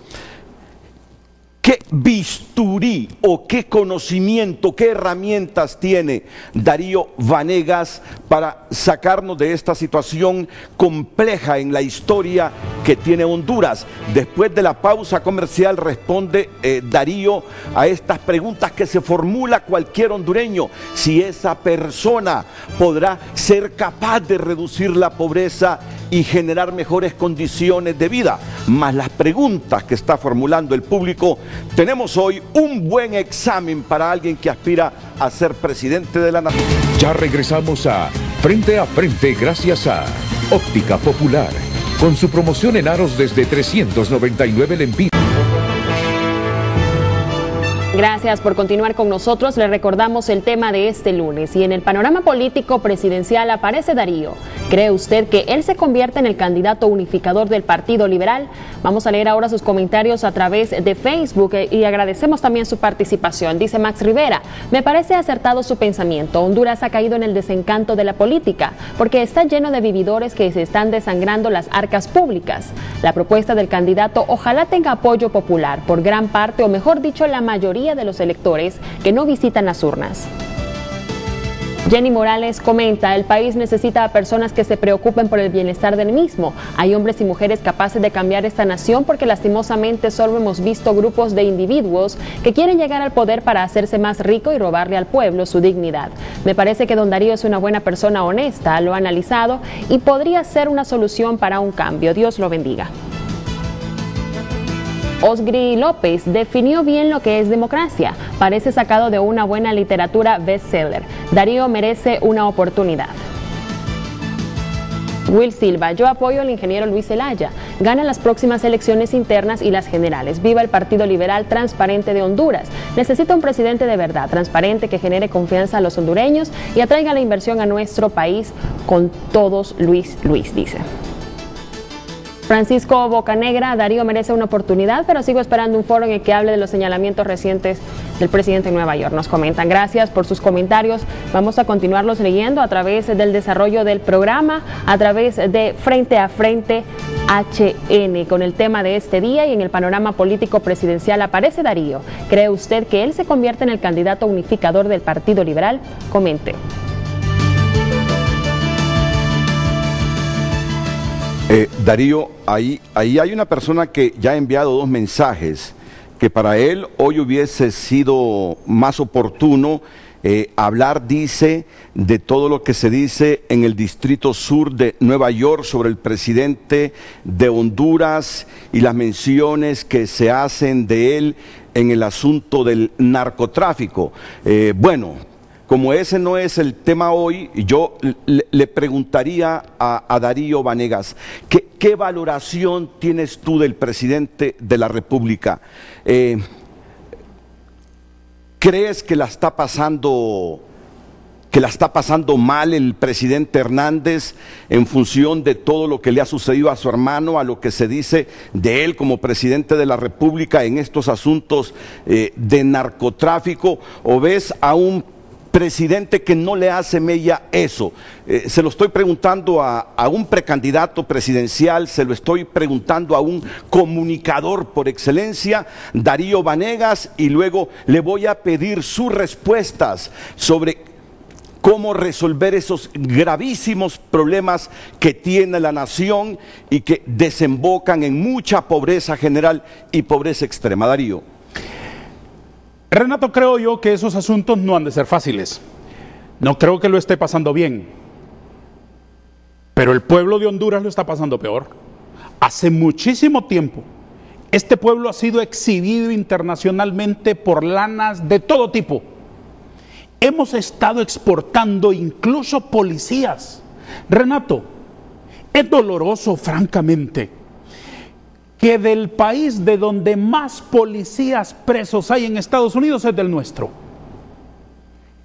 ¿Qué bisturí o qué conocimiento, qué herramientas tiene Darío Vanegas para sacarnos de esta situación compleja en la historia que tiene Honduras? Después de la pausa comercial responde Darío a estas preguntas que se formula cualquier hondureño: si esa persona podrá ser capaz de reducir la pobreza y generar mejores condiciones de vida, más las preguntas que está formulando el público. Tenemos hoy un buen examen para alguien que aspira a ser presidente de la nación. Ya regresamos a Frente, gracias a Óptica Popular, con su promoción en aros desde 399 lempiras. Gracias por continuar con nosotros. Le recordamos el tema de este lunes. Y en el panorama político presidencial aparece Darío. ¿Cree usted que él se convierte en el candidato unificador del Partido Liberal? Vamos a leer ahora sus comentarios a través de Facebook y agradecemos también su participación. Dice Max Rivera: me parece acertado su pensamiento. Honduras ha caído en el desencanto de la política porque está lleno de vividores que se están desangrando las arcas públicas. La propuesta del candidato ojalá tenga apoyo popular por gran parte, o mejor dicho, la mayoría de los electores que no visitan las urnas. Jenny Morales comenta, el país necesita a personas que se preocupen por el bienestar del mismo. Hay hombres y mujeres capaces de cambiar esta nación porque lastimosamente solo hemos visto grupos de individuos que quieren llegar al poder para hacerse más rico y robarle al pueblo su dignidad. Me parece que don Darío es una buena persona honesta, lo ha analizado y podría ser una solución para un cambio. Dios lo bendiga. Osgri López definió bien lo que es democracia. Parece sacado de una buena literatura bestseller. Darío merece una oportunidad. Will Silva, yo apoyo al ingeniero Luis Zelaya. Gana las próximas elecciones internas y las generales. Viva el Partido Liberal Transparente de Honduras. Necesita un presidente de verdad, transparente, que genere confianza a los hondureños y atraiga la inversión a nuestro país con todos. Luis dice. Francisco Bocanegra, Darío merece una oportunidad, pero sigo esperando un foro en el que hable de los señalamientos recientes del presidente en Nueva York. Nos comentan, gracias por sus comentarios. Vamos a continuarlos leyendo a través del desarrollo del programa, a través de Frente a Frente HN, con el tema de este día. Y en el panorama político presidencial aparece Darío. ¿Cree usted que él se convierte en el candidato unificador del Partido Liberal? Comente. Darío, ahí hay una persona que ya ha enviado dos mensajes, que para él hoy hubiese sido más oportuno hablar, dice, de todo lo que se dice en el Distrito Sur de Nueva York sobre el presidente de Honduras y las menciones que se hacen de él en el asunto del narcotráfico. Como ese no es el tema hoy, yo le preguntaría a Darío Vanegas, ¿qué valoración tienes tú del presidente de la República? ¿Crees que la está pasando mal el presidente Hernández en función de todo lo que le ha sucedido a su hermano, a lo que se dice de él como presidente de la República en estos asuntos de narcotráfico? ¿O ves a un presidente que no le hace mella eso? Se lo estoy preguntando a un precandidato presidencial, se lo estoy preguntando a un comunicador por excelencia, Darío Vanegas, y luego le voy a pedir sus respuestas sobre cómo resolver esos gravísimos problemas que tiene la nación y que desembocan en mucha pobreza general y pobreza extrema. Darío. Renato, creo yo que esos asuntos no han de ser fáciles. No creo que lo esté pasando bien. Pero el pueblo de Honduras lo está pasando peor. Hace muchísimo tiempo, este pueblo ha sido exhibido internacionalmente por lanas de todo tipo. Hemos estado exportando incluso policías. Renato, es doloroso, francamente, que del país de donde más policías presos hay en Estados Unidos es del nuestro.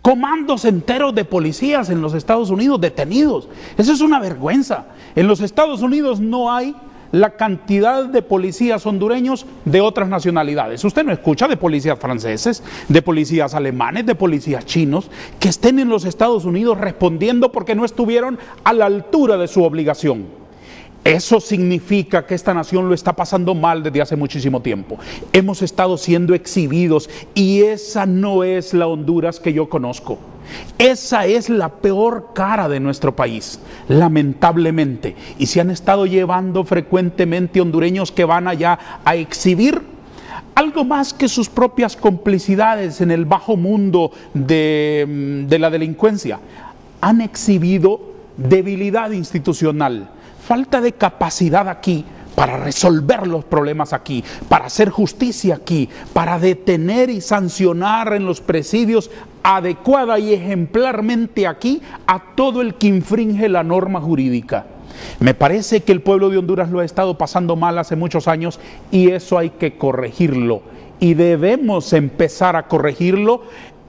Comandos enteros de policías en los Estados Unidos detenidos. Eso es una vergüenza. En los Estados Unidos no hay la cantidad de policías hondureños de otras nacionalidades. Usted no escucha de policías franceses, de policías alemanes, de policías chinos que estén en los Estados Unidos respondiendo porque no estuvieron a la altura de su obligación. Eso significa que esta nación lo está pasando mal desde hace muchísimo tiempo. Hemos estado siendo exhibidos y esa no es la Honduras que yo conozco. Esa es la peor cara de nuestro país, lamentablemente. Y se han estado llevando frecuentemente hondureños que van allá a exhibir algo más que sus propias complicidades en el bajo mundo de la delincuencia. Han exhibido debilidad institucional, falta de capacidad aquí para resolver los problemas aquí, para hacer justicia aquí, para detener y sancionar en los presidios adecuada y ejemplarmente aquí a todo el que infringe la norma jurídica. Me parece que el pueblo de Honduras lo ha estado pasando mal hace muchos años y eso hay que corregirlo. Y debemos empezar a corregirlo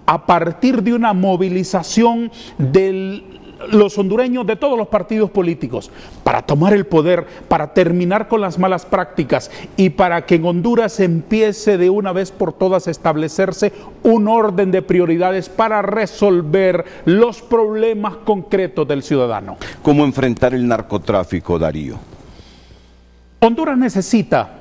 a partir de una movilización de los hondureños de todos los partidos políticos para tomar el poder, para terminar con las malas prácticas y para que en Honduras empiece de una vez por todas a establecerse un orden de prioridades para resolver los problemas concretos del ciudadano. ¿Cómo enfrentar el narcotráfico, Darío? Honduras necesita,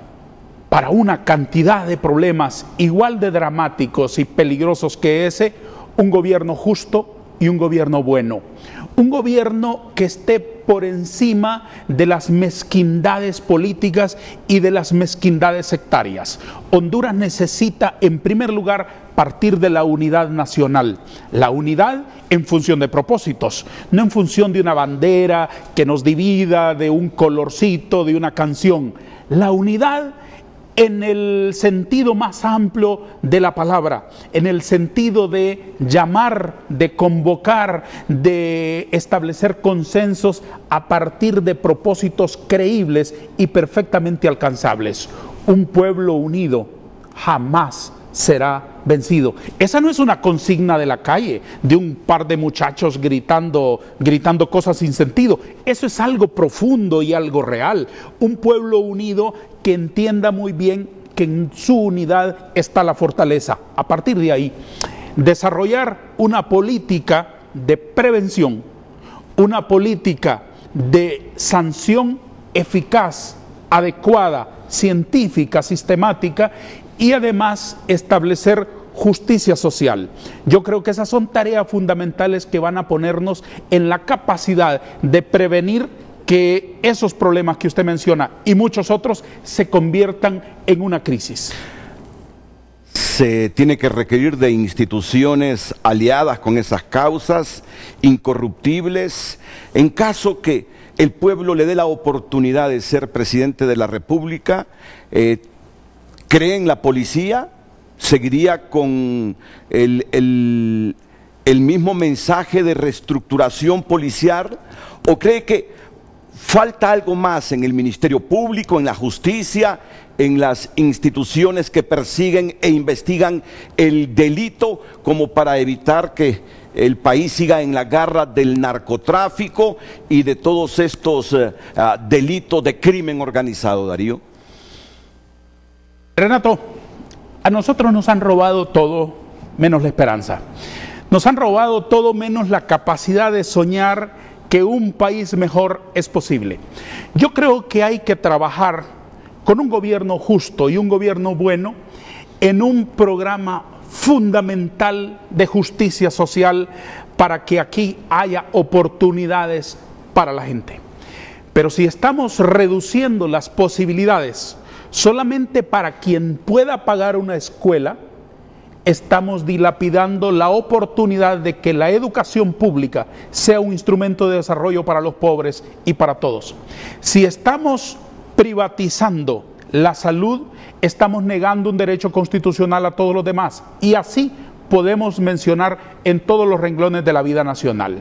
para una cantidad de problemas igual de dramáticos y peligrosos que ese, un gobierno justo, y un gobierno bueno. Un gobierno que esté por encima de las mezquindades políticas y de las mezquindades sectarias. Honduras necesita, en primer lugar, partir de la unidad nacional. La unidad en función de propósitos, no en función de una bandera que nos divida, de un colorcito, de una canción. La unidad en el sentido más amplio de la palabra, en el sentido de llamar, de convocar, de establecer consensos a partir de propósitos creíbles y perfectamente alcanzables. Un pueblo unido jamás será vencido. Esa no es una consigna de la calle, de un par de muchachos gritando cosas sin sentido. Eso es algo profundo y algo real. Un pueblo unido que entienda muy bien que en su unidad está la fortaleza. A partir de ahí, desarrollar una política de prevención, una política de sanción eficaz, adecuada, científica, sistemática, y además establecer justicia social. Yo creo que esas son tareas fundamentales que van a ponernos en la capacidad de prevenir que esos problemas que usted menciona y muchos otros se conviertan en una crisis. Se tiene que requerir de instituciones aliadas con esas causas, incorruptibles, en caso que el pueblo le dé la oportunidad de ser presidente de la República. ¿Cree en la policía? ¿Seguiría con el mismo mensaje de reestructuración policial? ¿O cree que falta algo más en el Ministerio Público, en la justicia, en las instituciones que persiguen e investigan el delito, como para evitar que el país siga en la garra del narcotráfico y de todos estos delitos de crimen organizado, Darío? Renato, a nosotros nos han robado todo menos la esperanza. Nos han robado todo menos la capacidad de soñar que un país mejor es posible. Yo creo que hay que trabajar con un gobierno justo y un gobierno bueno en un programa fundamental de justicia social para que aquí haya oportunidades para la gente. Pero si estamos reduciendo las posibilidades solamente para quien pueda pagar una escuela, estamos dilapidando la oportunidad de que la educación pública sea un instrumento de desarrollo para los pobres y para todos. Si estamos privatizando la salud, estamos negando un derecho constitucional a todos los demás, y así podemos mencionar en todos los renglones de la vida nacional.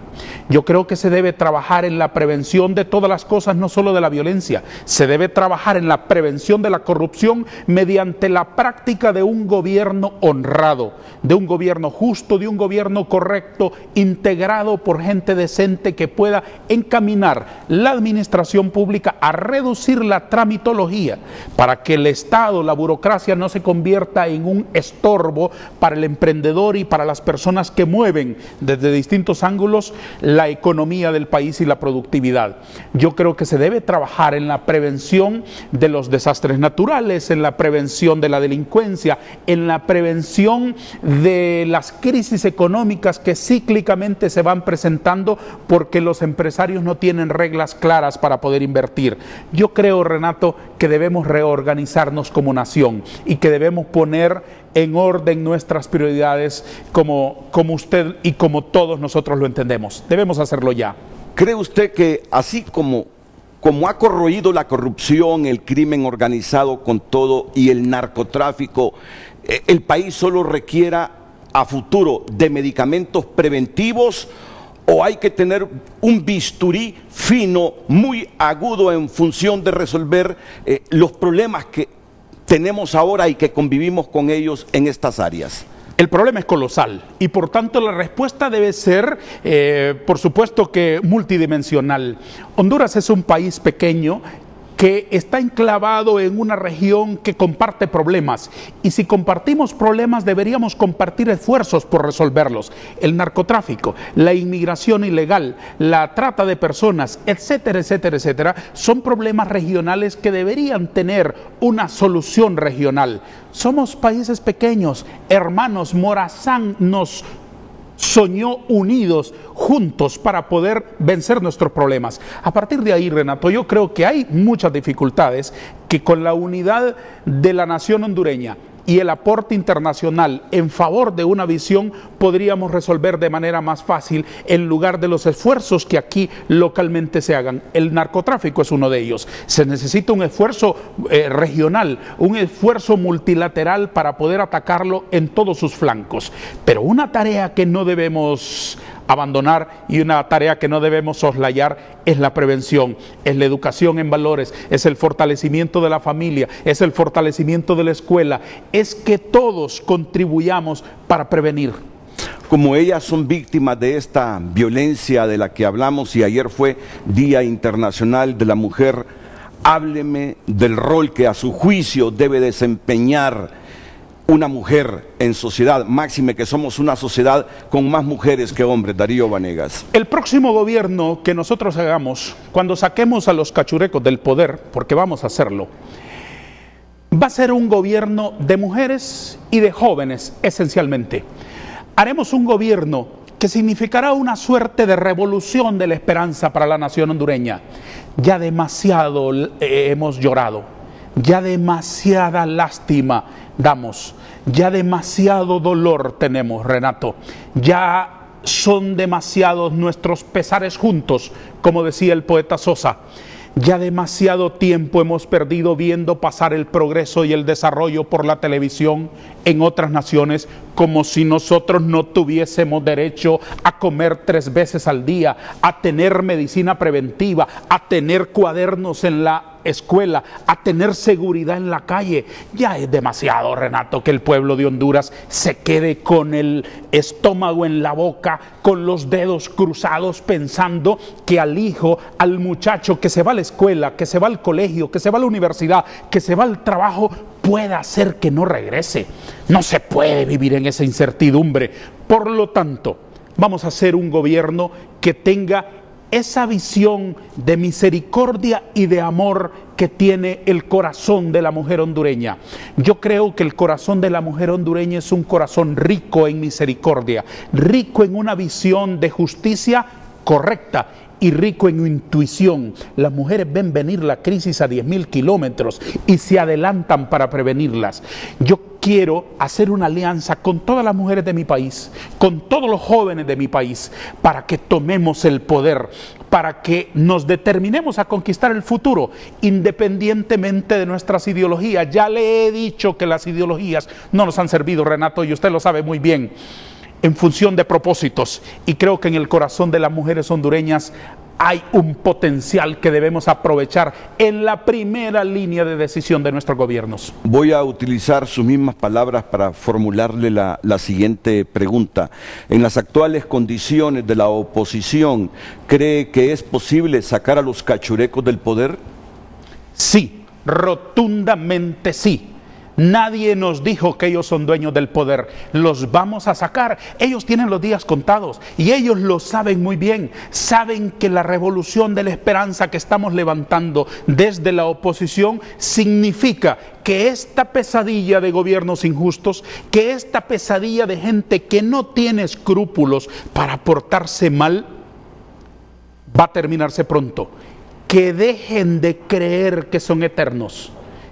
Yo creo que se debe trabajar en la prevención de todas las cosas, no solo de la violencia. Se debe trabajar en la prevención de la corrupción mediante la práctica de un gobierno honrado, de un gobierno justo, de un gobierno correcto, integrado por gente decente que pueda encaminar la administración pública a reducir la tramitología para que el Estado, la burocracia, no se convierta en un estorbo para el emprendedor y para las personas que mueven desde distintos ángulos la economía del país y la productividad. Yo creo que se debe trabajar en la prevención de los desastres naturales, en la prevención de la delincuencia, en la prevención de las crisis económicas que cíclicamente se van presentando porque los empresarios no tienen reglas claras para poder invertir. Yo creo, Renato, que debemos reorganizarnos como nación y que debemos poner en orden nuestras prioridades como usted y como todos nosotros lo entendemos. Debemos hacerlo ya. ¿Cree usted que así como ha corroído la corrupción, el crimen organizado con todo y el narcotráfico, el país solo requiera a futuro de medicamentos preventivos, o hay que tener un bisturí fino, muy agudo en función de resolver los problemas que tenemos ahora y que convivimos con ellos en estas áreas? El problema es colosal y por tanto la respuesta debe ser, por supuesto que multidimensional. Honduras es un país pequeño que está enclavado en una región que comparte problemas, y si compartimos problemas deberíamos compartir esfuerzos por resolverlos. El narcotráfico, la inmigración ilegal, la trata de personas, etcétera, etcétera, etcétera, son problemas regionales que deberían tener una solución regional. Somos países pequeños, hermanos. Morazán nos soñó unidos, juntos, para poder vencer nuestros problemas. A partir de ahí, Renato, yo creo que hay muchas dificultades que con la unidad de la nación hondureña y el aporte internacional en favor de una visión podríamos resolver de manera más fácil en lugar de los esfuerzos que aquí localmente se hagan. El narcotráfico es uno de ellos. Se necesita un esfuerzo regional, un esfuerzo multilateral para poder atacarlo en todos sus flancos. Pero una tarea que no debemos abandonar y una tarea que no debemos soslayar es la prevención, es la educación en valores, es el fortalecimiento de la familia, es el fortalecimiento de la escuela, es que todos contribuyamos para prevenir. Como ellas son víctimas de esta violencia de la que hablamos y ayer fue Día Internacional de la Mujer, hábleme del rol que a su juicio debe desempeñar una mujer en sociedad, máxime que somos una sociedad con más mujeres que hombres. Darío Vanegas. El próximo gobierno que nosotros hagamos, cuando saquemos a los cachurecos del poder, porque vamos a hacerlo, va a ser un gobierno de mujeres y de jóvenes esencialmente. Haremos un gobierno que significará una suerte de revolución de la esperanza para la nación hondureña. Ya demasiado hemos llorado, ya demasiada lástima damos, ya demasiado dolor tenemos, Renato, ya son demasiados nuestros pesares juntos, como decía el poeta Sosa. Ya demasiado tiempo hemos perdido viendo pasar el progreso y el desarrollo por la televisión en otras naciones, como si nosotros no tuviésemos derecho a comer 3 veces al día, a tener medicina preventiva, a tener cuadernos en la escuela, a tener seguridad en la calle. Ya es demasiado, Renato, que el pueblo de Honduras se quede con el estómago en la boca, con los dedos cruzados, pensando que al hijo, al muchacho que se va a la escuela, que se va al colegio, que se va a la universidad, que se va al trabajo, pueda hacer que no regrese. No se puede vivir en esa incertidumbre. Por lo tanto, vamos a hacer un gobierno que tenga esa visión de misericordia y de amor que tiene el corazón de la mujer hondureña. Yo creo que el corazón de la mujer hondureña es un corazón rico en misericordia, rico en una visión de justicia correcta y rico en intuición. Las mujeres ven venir la crisis a 10.000 kilómetros y se adelantan para prevenirlas. Yo quiero hacer una alianza con todas las mujeres de mi país, con todos los jóvenes de mi país, para que tomemos el poder, para que nos determinemos a conquistar el futuro, independientemente de nuestras ideologías. Ya le he dicho que las ideologías no nos han servido, Renato, y usted lo sabe muy bien, en función de propósitos, y creo que en el corazón de las mujeres hondureñas hay un potencial que debemos aprovechar en la primera línea de decisión de nuestros gobiernos. Voy a utilizar sus mismas palabras para formularle la siguiente pregunta. En las actuales condiciones de la oposición, ¿cree que es posible sacar a los cachurecos del poder? Sí, rotundamente sí. Nadie nos dijo que ellos son dueños del poder. Los vamos a sacar. Ellos tienen los días contados y ellos lo saben muy bien. Saben que la revolución de la esperanza que estamos levantando desde la oposición significa que esta pesadilla de gobiernos injustos, que esta pesadilla de gente que no tiene escrúpulos para portarse mal, va a terminarse pronto. Que dejen de creer que son eternos,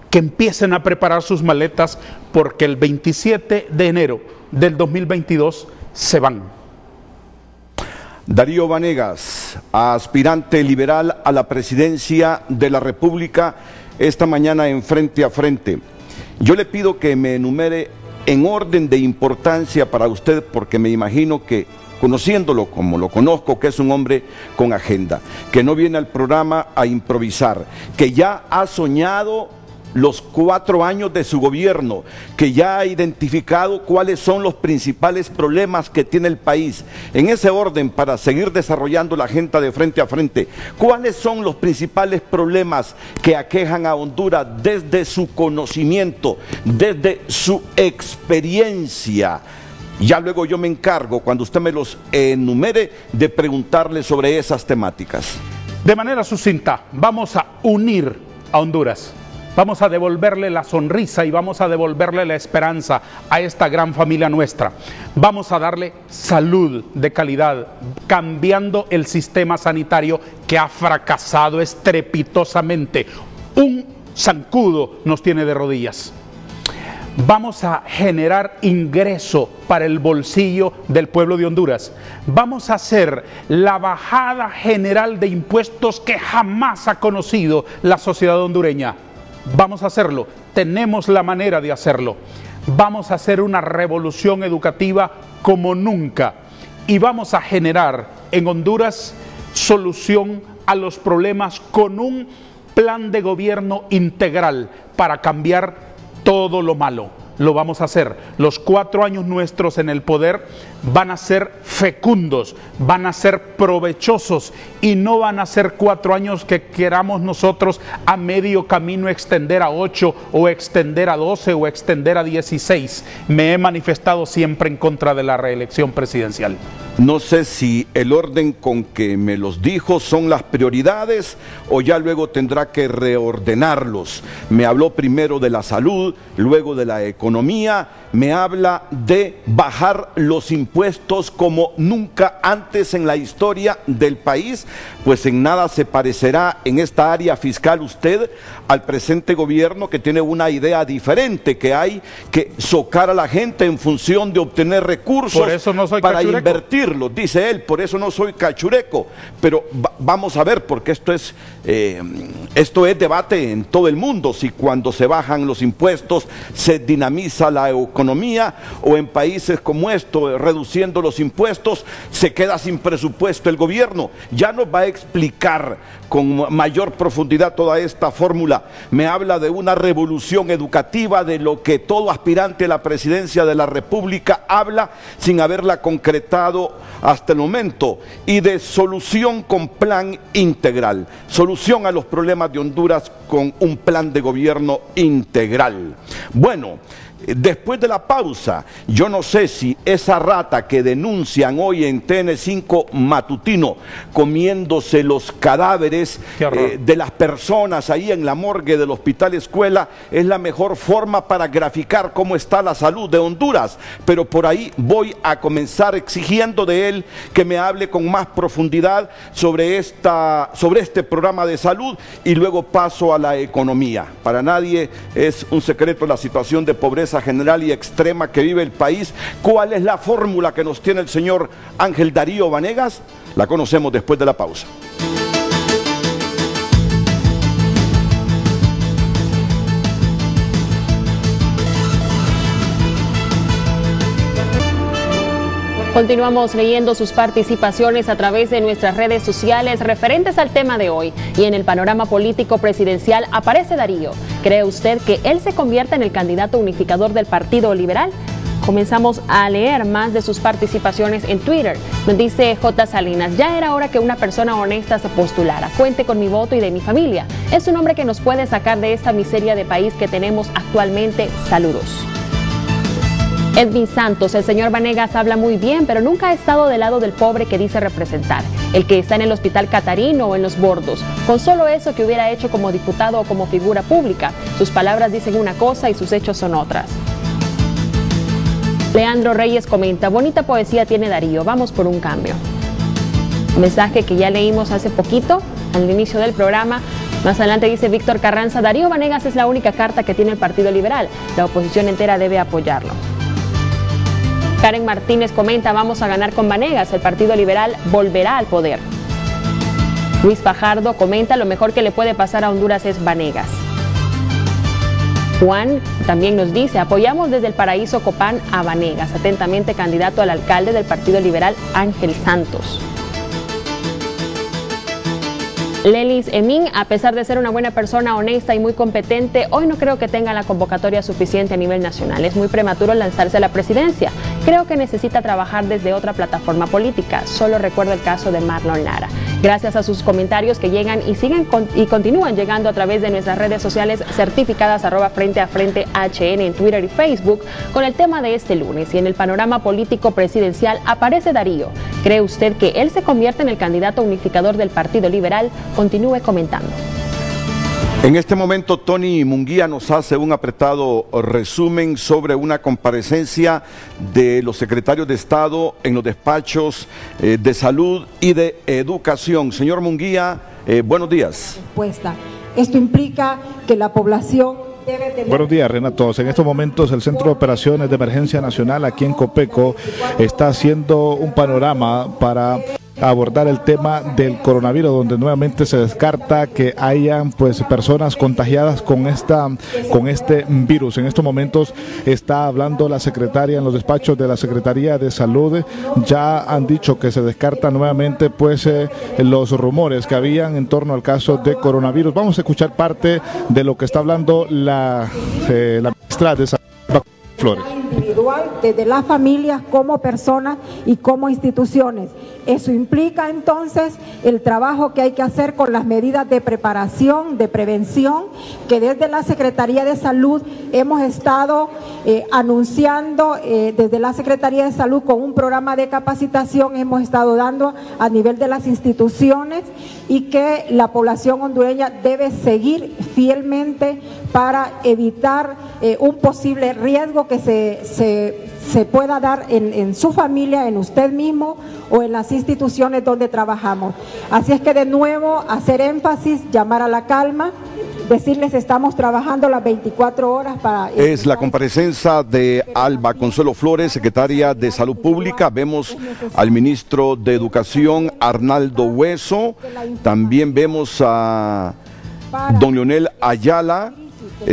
que empiecen a preparar sus maletas, porque el 27 de enero del 2022 se van. Darío Vanegas, aspirante liberal a la presidencia de la República, esta mañana en Frente a Frente. Yo le pido que me enumere en orden de importancia para usted, porque me imagino que, conociéndolo como lo conozco, que es un hombre con agenda, que no viene al programa a improvisar, que ya ha soñado los 4 años de su gobierno, que ya ha identificado cuáles son los principales problemas que tiene el país. En ese orden, para seguir desarrollando la agenda de Frente a Frente, ¿cuáles son los principales problemas que aquejan a Honduras desde su conocimiento, desde su experiencia? Ya luego yo me encargo, cuando usted me los enumere, de preguntarle sobre esas temáticas. De manera sucinta, vamos a unir a Honduras. vamos a devolverle la sonrisa y vamos a devolverle la esperanza a esta gran familia nuestra. Vamos a darle salud de calidad, cambiando el sistema sanitario que ha fracasado estrepitosamente. Un zancudo nos tiene de rodillas. Vamos a generar ingreso para el bolsillo del pueblo de Honduras. Vamos a hacer la bajada general de impuestos que jamás ha conocido la sociedad hondureña. Vamos a hacerlo. Tenemos la manera de hacerlo. Vamos a hacer una revolución educativa como nunca. Y vamos a generar en Honduras solución a los problemas con un plan de gobierno integral para cambiar todo lo malo. Lo vamos a hacer. Los 4 años nuestros en el poder van a ser fecundos, van a ser provechosos y no van a ser 4 años que queramos nosotros a medio camino extender a 8 o extender a 12 o extender a 16. Me he manifestado siempre en contra de la reelección presidencial. No sé si el orden con que me los dijo son las prioridades o ya luego tendrá que reordenarlos. Me habló primero de la salud, luego de la economía, me habla de bajar los impuestos como nunca antes en la historia del país, pues en nada se parecerá en esta área fiscal usted al presente gobierno, que tiene una idea diferente, que hay que socar a la gente en función de obtener recursos. Por eso no soy para cachureco. Invertirlos, dice él, por eso no soy cachureco, pero vamos a ver, porque esto es debate en todo el mundo, si cuando se bajan los impuestos se dinamiza la economía, o en países como esto, reduciendo los impuestos, se queda sin presupuesto el gobierno. Ya nos va a explicar con mayor profundidad toda esta fórmula. Me habla de una revolución educativa, de lo que todo aspirante a la presidencia de la República habla sin haberla concretado hasta el momento, y de solución con plan integral, solución a los problemas de Honduras con un plan de gobierno integral. Bueno, después de la pausa, yo no sé si esa rata que denuncian hoy en TN5 matutino, comiéndose los cadáveres de las personas ahí en la morgue del Hospital Escuela, es la mejor forma para graficar cómo está la salud de Honduras, pero por ahí voy a comenzar exigiendo de él que me hable con más profundidad sobre este programa de salud, y luego paso a la economía. Para nadie es un secreto la situación de pobreza general y extrema que vive el país. ¿Cuál es la fórmula que nos tiene el señor Ángel Darío Vanegas? La conocemos después de la pausa. Continuamos leyendo sus participaciones a través de nuestras redes sociales referentes al tema de hoy. Y en el panorama político presidencial aparece Darío. ¿Cree usted que él se convierta en el candidato unificador del Partido Liberal? Comenzamos a leer más de sus participaciones en Twitter. Nos dice J. Salinas: ya era hora que una persona honesta se postulara. Cuente con mi voto y de mi familia. Es un hombre que nos puede sacar de esta miseria de país que tenemos actualmente. Saludos. Edwin Santos: el señor Vanegas habla muy bien, pero nunca ha estado del lado del pobre que dice representar, el que está en el Hospital Catarino o en Los Bordos. Con solo eso que hubiera hecho como diputado o como figura pública, sus palabras dicen una cosa y sus hechos son otras. Leandro Reyes comenta: bonita poesía tiene Darío, vamos por un cambio. Mensaje que ya leímos hace poquito, al inicio del programa. Más adelante dice Víctor Carranza: Darío Vanegas es la única carta que tiene el Partido Liberal, la oposición entera debe apoyarlo. Karen Martínez comenta: vamos a ganar con Vanegas, el Partido Liberal volverá al poder. Luis Fajardo comenta: lo mejor que le puede pasar a Honduras es Vanegas. Juan también nos dice: apoyamos desde el Paraíso Copán a Vanegas. Atentamente, candidato al alcalde del Partido Liberal, Ángel Santos. Lelis Emín: a pesar de ser una buena persona, honesta y muy competente, hoy no creo que tenga la convocatoria suficiente a nivel nacional. Es muy prematuro lanzarse a la presidencia. Creo que necesita trabajar desde otra plataforma política. Solo recuerdo el caso de Marlon Lara. Gracias a sus comentarios que llegan y siguen y continúan llegando a través de nuestras redes sociales certificadas @Frente a Frente HN en Twitter y Facebook con el tema de este lunes. Y en el panorama político presidencial aparece Darío. ¿Cree usted que él se convierte en el candidato unificador del Partido Liberal? Continúe comentando. En este momento Tony Munguía nos hace un apretado resumen sobre una comparecencia de los secretarios de Estado en los despachos de salud y de educación. Señor Munguía, buenos días. Esto implica que la población debe tener... Buenos días, Renato. En estos momentos el Centro de Operaciones de Emergencia Nacional aquí en Copeco está haciendo un panorama para abordar el tema del coronavirus, donde nuevamente se descarta que hayan personas contagiadas con este virus. En estos momentos está hablando la secretaria en los despachos de la Secretaría de Salud. Ya han dicho que se descartan nuevamente los rumores que habían en torno al caso de coronavirus. Vamos a escuchar parte de lo que está hablando la ministra de Salud, Flores. Individual, desde las familias, como personas y como instituciones. Eso implica entonces el trabajo que hay que hacer con las medidas de preparación, de prevención, que desde la Secretaría de Salud hemos estado anunciando, desde la Secretaría de Salud con un programa de capacitación hemos estado dando a nivel de las instituciones, y que la población hondureña debe seguir fielmente para evitar un posible riesgo que se pueda dar en su familia, en usted mismo o en las instituciones donde trabajamos. Así es que de nuevo hacer énfasis, llamar a la calma, decirles estamos trabajando las 24 horas para... Es la comparecencia de Alba Consuelo Flores, secretaria de Salud Pública. Vemos al ministro de Educación, Arnaldo Hueso. También vemos a don Leonel Ayala,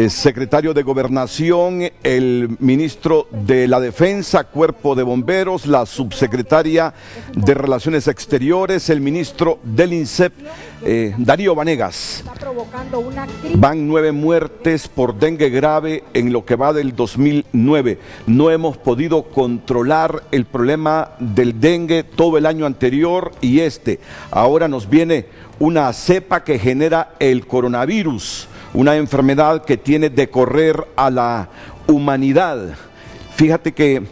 secretario de Gobernación, el ministro de la Defensa, Cuerpo de Bomberos, la subsecretaria de Relaciones Exteriores, el ministro del INSEP, Darío Vanegas. Van 9 muertes por dengue grave en lo que va del 2009. No hemos podido controlar el problema del dengue todo el año anterior y ahora nos viene una cepa que genera el coronavirus, una enfermedad que tiene de correr a la humanidad. Fíjate que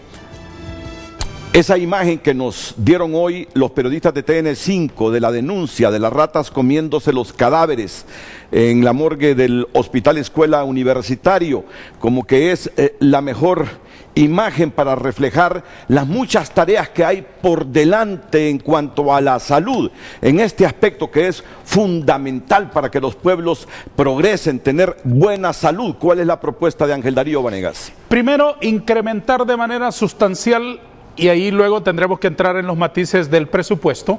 esa imagen que nos dieron hoy los periodistas de TN5 de la denuncia de las ratas comiéndose los cadáveres en la morgue del Hospital Escuela Universitario, como que es la mejor imagen para reflejar las muchas tareas que hay por delante en cuanto a la salud, en este aspecto que es fundamental para que los pueblos progresen, tener buena salud. ¿Cuál es la propuesta de Ángel Darío Vanegas? Primero, incrementar de manera sustancial, y ahí luego tendremos que entrar en los matices del presupuesto,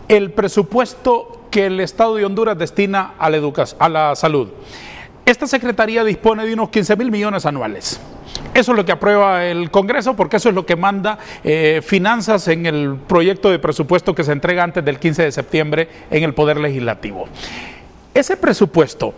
el presupuesto que el Estado de Honduras destina a la salud. Esta Secretaría dispone de unos 15.000 millones anuales. Eso es lo que aprueba el Congreso, porque eso es lo que manda finanzas en el proyecto de presupuesto que se entrega antes del 15 de septiembre en el Poder Legislativo. Ese presupuesto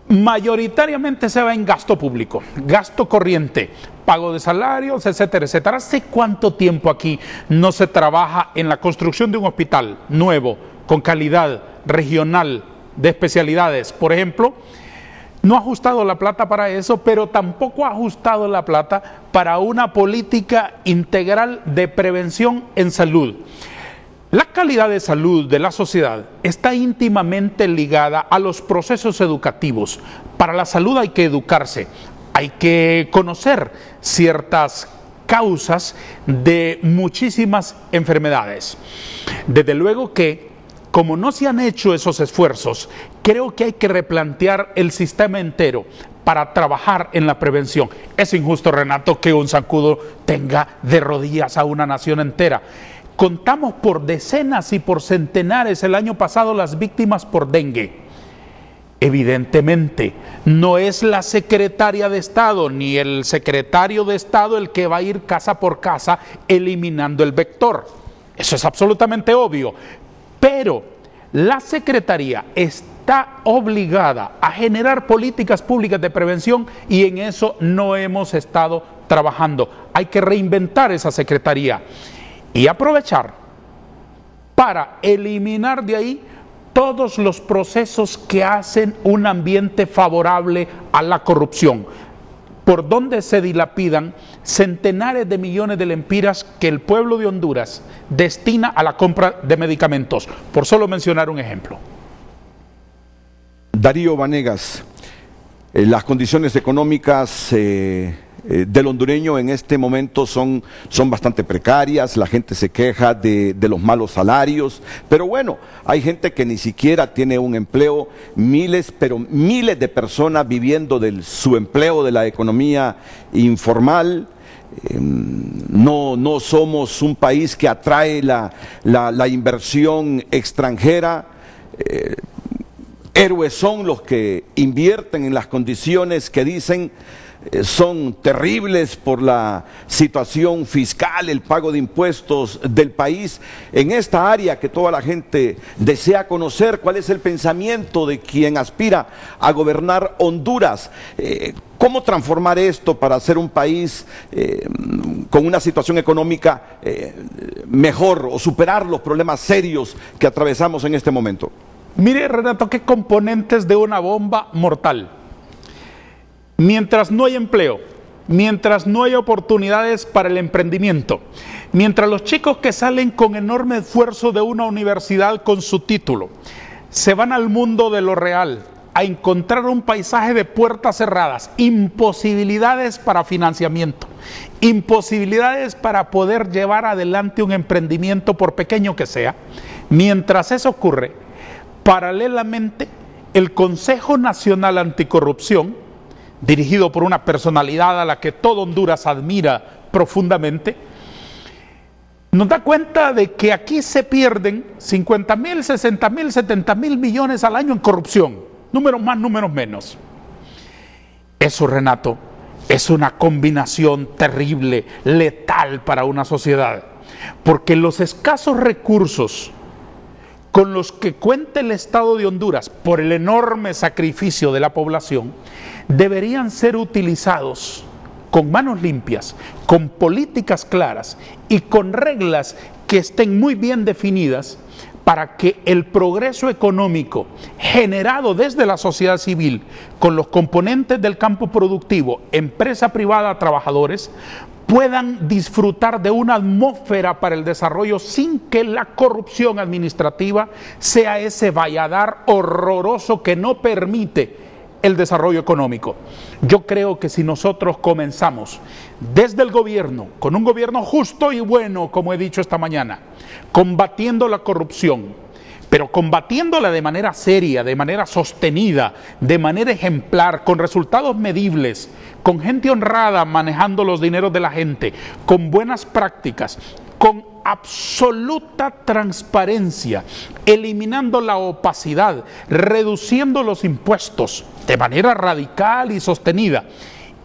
mayoritariamente se va en gasto público, gasto corriente, pago de salarios, etcétera, etcétera. ¿Hace cuánto tiempo aquí no se trabaja en la construcción de un hospital nuevo, con calidad, regional, de especialidades? Por ejemplo, no ha ajustado la plata para eso, pero tampoco ha ajustado la plata para una política integral de prevención en salud. La calidad de salud de la sociedad está íntimamente ligada a los procesos educativos. Para la salud hay que educarse, hay que conocer ciertas causas de muchísimas enfermedades. Desde luego que, como no se han hecho esos esfuerzos, creo que hay que replantear el sistema entero para trabajar en la prevención. Es injusto, Renato, que un zancudo tenga de rodillas a una nación entera. Contamos por decenas y por centenares el año pasado las víctimas por dengue. Evidentemente, no es la secretaria de Estado ni el secretario de Estado el que va a ir casa por casa eliminando el vector. Eso es absolutamente obvio. Pero la Secretaría está obligada a generar políticas públicas de prevención y en eso no hemos estado trabajando. Hay que reinventar esa Secretaría y aprovechar para eliminar de ahí todos los procesos que hacen un ambiente favorable a la corrupción, por donde se dilapidan centenares de millones de lempiras que el pueblo de Honduras destina a la compra de medicamentos, por solo mencionar un ejemplo. Darío Vanegas, las condiciones económicas del hondureño en este momento son bastante precarias, la gente se queja de los malos salarios, pero bueno, hay gente que ni siquiera tiene un empleo, miles de personas viviendo de su empleo, de la economía informal. No somos un país que atrae la inversión extranjera. Héroes son los que invierten en las condiciones que dicen son terribles por la situación fiscal, el pago de impuestos del país. En esta área que toda la gente desea conocer, ¿cuál es el pensamiento de quien aspira a gobernar Honduras? ¿Cómo transformar esto para ser un país con una situación económica mejor o superar los problemas serios que atravesamos en este momento? Mire, Renato, qué componentes de una bomba mortal. Mientras no hay empleo, mientras no hay oportunidades para el emprendimiento, mientras los chicos que salen con enorme esfuerzo de una universidad con su título se van al mundo de lo real a encontrar un paisaje de puertas cerradas, imposibilidades para financiamiento, imposibilidades para poder llevar adelante un emprendimiento por pequeño que sea, mientras eso ocurre, paralelamente el Consejo Nacional Anticorrupción, dirigido por una personalidad a la que todo Honduras admira profundamente, nos da cuenta de que aquí se pierden 50.000, 60.000, 70.000 millones al año en corrupción, números más, números menos. Eso, Renato, es una combinación terrible, letal para una sociedad, porque los escasos recursos con los que cuenta el Estado de Honduras por el enorme sacrificio de la población, deberían ser utilizados con manos limpias, con políticas claras y con reglas que estén muy bien definidas para que el progreso económico generado desde la sociedad civil con los componentes del campo productivo, empresa privada, trabajadores, puedan disfrutar de una atmósfera para el desarrollo sin que la corrupción administrativa sea ese valladar horroroso que no permite el desarrollo económico. Yo creo que si nosotros comenzamos desde el gobierno, con un gobierno justo y bueno, como he dicho esta mañana, combatiendo la corrupción, pero combatiéndola de manera seria, de manera sostenida, de manera ejemplar, con resultados medibles, con gente honrada manejando los dineros de la gente, con buenas prácticas, con absoluta transparencia, eliminando la opacidad, reduciendo los impuestos de manera radical y sostenida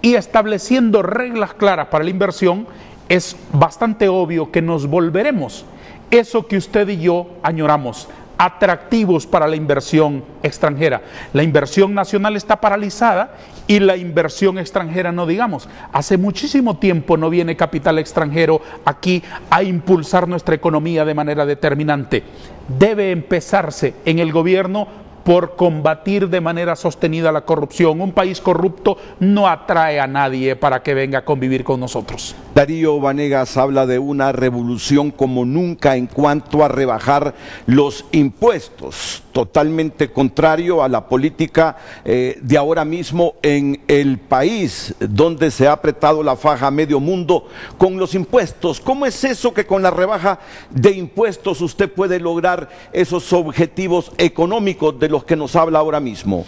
y estableciendo reglas claras para la inversión, es bastante obvio que nos volveremos eso que usted y yo añoramos, atractivos para la inversión extranjera. La inversión nacional está paralizada y la inversión extranjera no digamos. Hace muchísimo tiempo no viene capital extranjero aquí a impulsar nuestra economía de manera determinante. Debe empezarse en el gobierno por combatir de manera sostenida la corrupción. Un país corrupto no atrae a nadie para que venga a convivir con nosotros. Darío Vanegas habla de una revolución como nunca en cuanto a rebajar los impuestos, totalmente contrario a la política de ahora mismo en el país, donde se ha apretado la faja a medio mundo con los impuestos. ¿Cómo es eso que con la rebaja de impuestos usted puede lograr esos objetivos económicos de los que nos habla ahora mismo?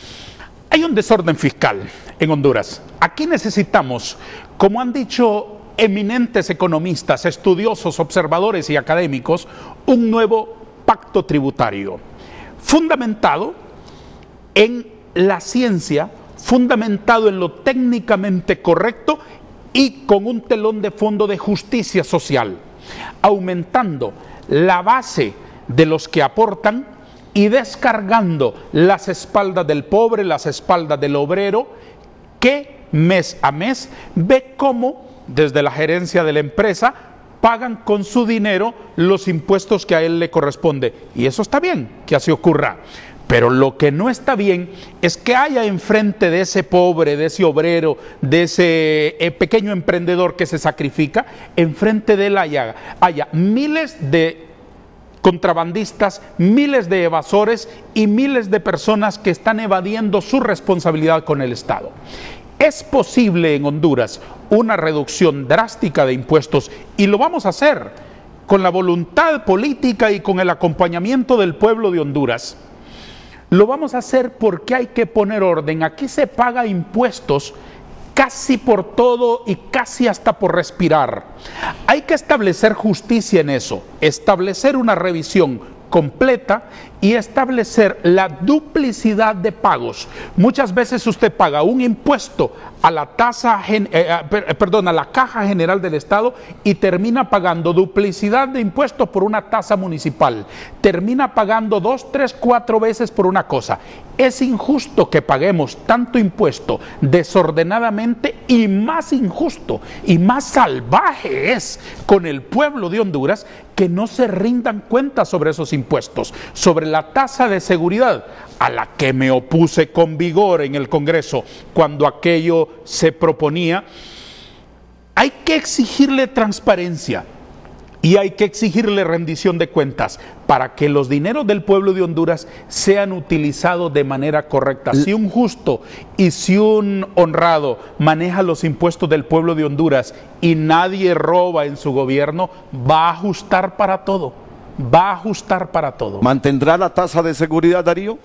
Hay un desorden fiscal en Honduras. Aquí necesitamos, como han dicho eminentes economistas, estudiosos, observadores y académicos, un nuevo pacto tributario, fundamentado en la ciencia, fundamentado en lo técnicamente correcto y con un telón de fondo de justicia social, aumentando la base de los que aportan y descargando las espaldas del pobre, las espaldas del obrero, que mes a mes ve cómo desde la gerencia de la empresa pagan con su dinero los impuestos que a él le corresponde. Y eso está bien, que así ocurra. Pero lo que no está bien es que haya enfrente de ese pobre, de ese obrero, de ese pequeño emprendedor que se sacrifica, enfrente de él haya miles de contrabandistas, miles de evasores y miles de personas que están evadiendo su responsabilidad con el Estado. Es posible en Honduras una reducción drástica de impuestos y lo vamos a hacer con la voluntad política y con el acompañamiento del pueblo de Honduras. Lo vamos a hacer porque hay que poner orden. Aquí se paga impuestos casi por todo y casi hasta por respirar. Hay que establecer justicia en eso, establecer una revisión completa y establecer la duplicidad de pagos. Muchas veces usted paga un impuesto a la a la Caja General del Estado y termina pagando duplicidad de impuestos por una tasa municipal. Termina pagando 2, 3, 4 veces por una cosa. Es injusto que paguemos tanto impuesto desordenadamente y más injusto y más salvaje es con el pueblo de Honduras que no se rindan cuentas sobre esos impuestos, sobre la tasa de seguridad a la que me opuse con vigor en el Congreso cuando aquello se proponía. Hay que exigirle transparencia y hay que exigirle rendición de cuentas para que los dineros del pueblo de Honduras sean utilizados de manera correcta. Si un justo y si un honrado maneja los impuestos del pueblo de Honduras y nadie roba en su gobierno, va a ajustar para todo. Va a ajustar para todo. ¿Mantendrá la tasa de seguridad, Darío?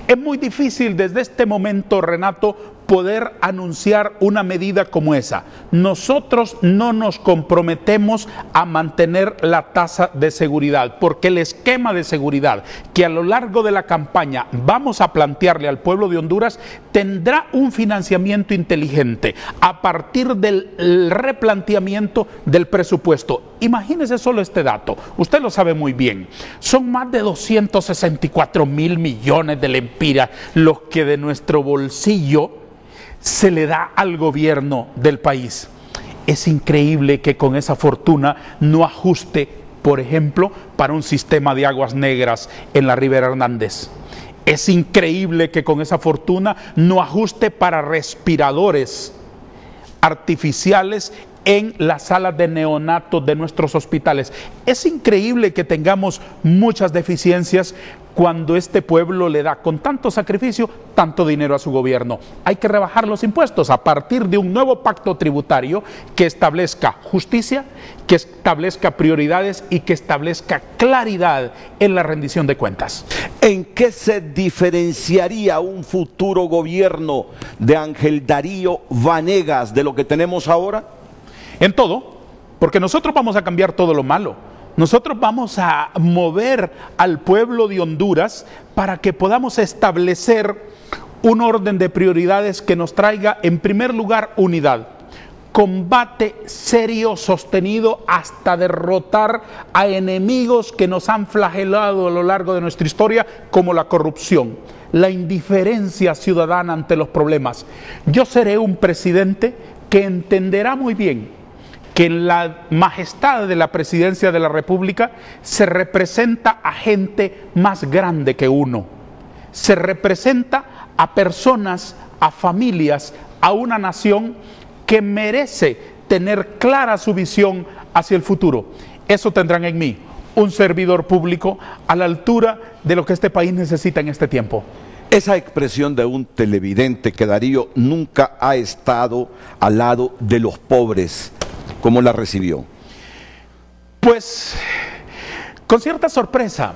Es muy difícil desde este momento, Renato, poder anunciar una medida como esa. Nosotros no nos comprometemos a mantener la tasa de seguridad, porque el esquema de seguridad que a lo largo de la campaña vamos a plantearle al pueblo de Honduras tendrá un financiamiento inteligente a partir del replanteamiento del presupuesto. Imagínese solo este dato, usted lo sabe muy bien, son más de 264,000 millones de lempiras los que de nuestro bolsillo se le da al gobierno del país. Es increíble que con esa fortuna no ajuste, por ejemplo, para un sistema de aguas negras en la Ribera Hernández. Es increíble que con esa fortuna no ajuste para respiradores artificiales en las salas de neonatos de nuestros hospitales. Es increíble que tengamos muchas deficiencias cuando este pueblo le da con tanto sacrificio, tanto dinero a su gobierno. Hay que rebajar los impuestos a partir de un nuevo pacto tributario que establezca justicia, que establezca prioridades y que establezca claridad en la rendición de cuentas. ¿En qué se diferenciaría un futuro gobierno de Ángel Darío Vanegas de lo que tenemos ahora? En todo, porque nosotros vamos a cambiar todo lo malo. Nosotros vamos a mover al pueblo de Honduras para que podamos establecer un orden de prioridades que nos traiga en primer lugar unidad, combate serio, sostenido hasta derrotar a enemigos que nos han flagelado a lo largo de nuestra historia, como la corrupción, la indiferencia ciudadana ante los problemas. Yo seré un presidente que entenderá muy bien que en la majestad de la presidencia de la República se representa a gente más grande que uno. Se representa a personas, a familias, a una nación que merece tener clara su visión hacia el futuro. Eso tendrán en mí, un servidor público a la altura de lo que este país necesita en este tiempo. Esa expresión de un televidente que Darío nunca ha estado al lado de los pobres, ¿cómo la recibió? Pues con cierta sorpresa,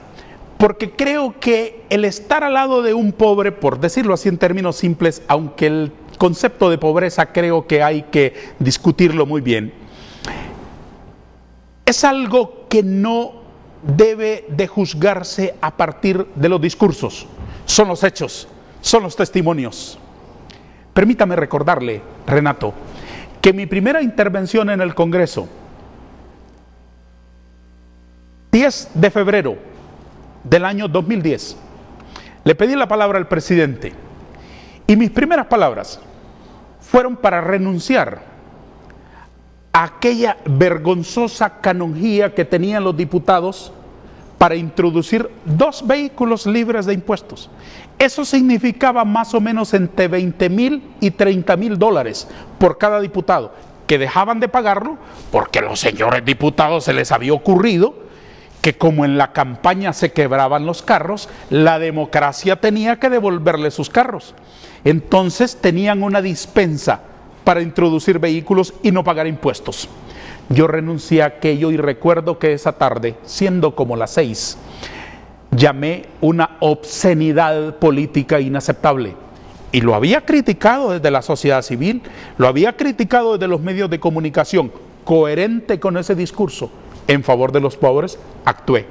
porque creo que el estar al lado de un pobre, por decirlo así en términos simples, aunque el concepto de pobreza creo que hay que discutirlo muy bien, es algo que no debe de juzgarse a partir de los discursos. Son los hechos, son los testimonios. Permítame recordarle, Renato, que mi primera intervención en el Congreso, 10 de febrero del año 2010, le pedí la palabra al presidente y mis primeras palabras fueron para renunciar a aquella vergonzosa canonjía que tenían los diputados para introducir 2 vehículos libres de impuestos. Eso significaba más o menos entre 20,000 y 30,000 dólares por cada diputado, que dejaban de pagarlo porque a los señores diputados se les había ocurrido que como en la campaña se quebraban los carros, la democracia tenía que devolverle sus carros. Entonces tenían una dispensa para introducir vehículos y no pagar impuestos. Yo renuncié a aquello y recuerdo que esa tarde, siendo como las 6, llamé una obscenidad política inaceptable. Y lo había criticado desde la sociedad civil, lo había criticado desde los medios de comunicación. Coherente con ese discurso en favor de los pobres, actué,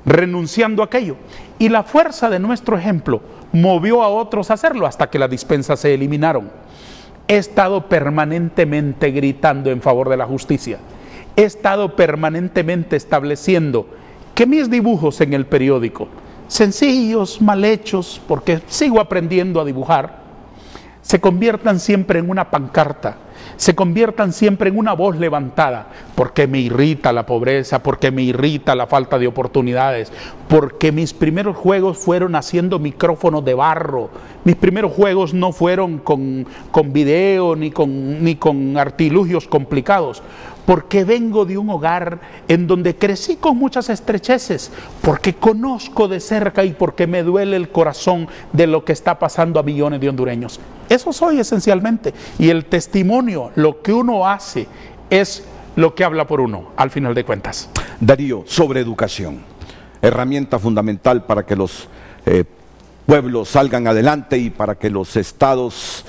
renunciando a aquello. Y la fuerza de nuestro ejemplo movió a otros a hacerlo hasta que las dispensas se eliminaron. He estado permanentemente gritando en favor de la justicia. He estado permanentemente estableciendo que mis dibujos en el periódico, sencillos, mal hechos, porque sigo aprendiendo a dibujar, se conviertan siempre en una pancarta, se conviertan siempre en una voz levantada, porque me irrita la pobreza, porque me irrita la falta de oportunidades, porque mis primeros juegos fueron haciendo micrófonos de barro, mis primeros juegos no fueron con video ni con artilugios complicados, porque vengo de un hogar en donde crecí con muchas estrecheces, porque conozco de cerca y porque me duele el corazón de lo que está pasando a millones de hondureños. Eso soy esencialmente, y el testimonio, lo que uno hace, es lo que habla por uno, al final de cuentas. Darío, sobre educación, herramienta fundamental para que los pueblos salgan adelante y para que los estados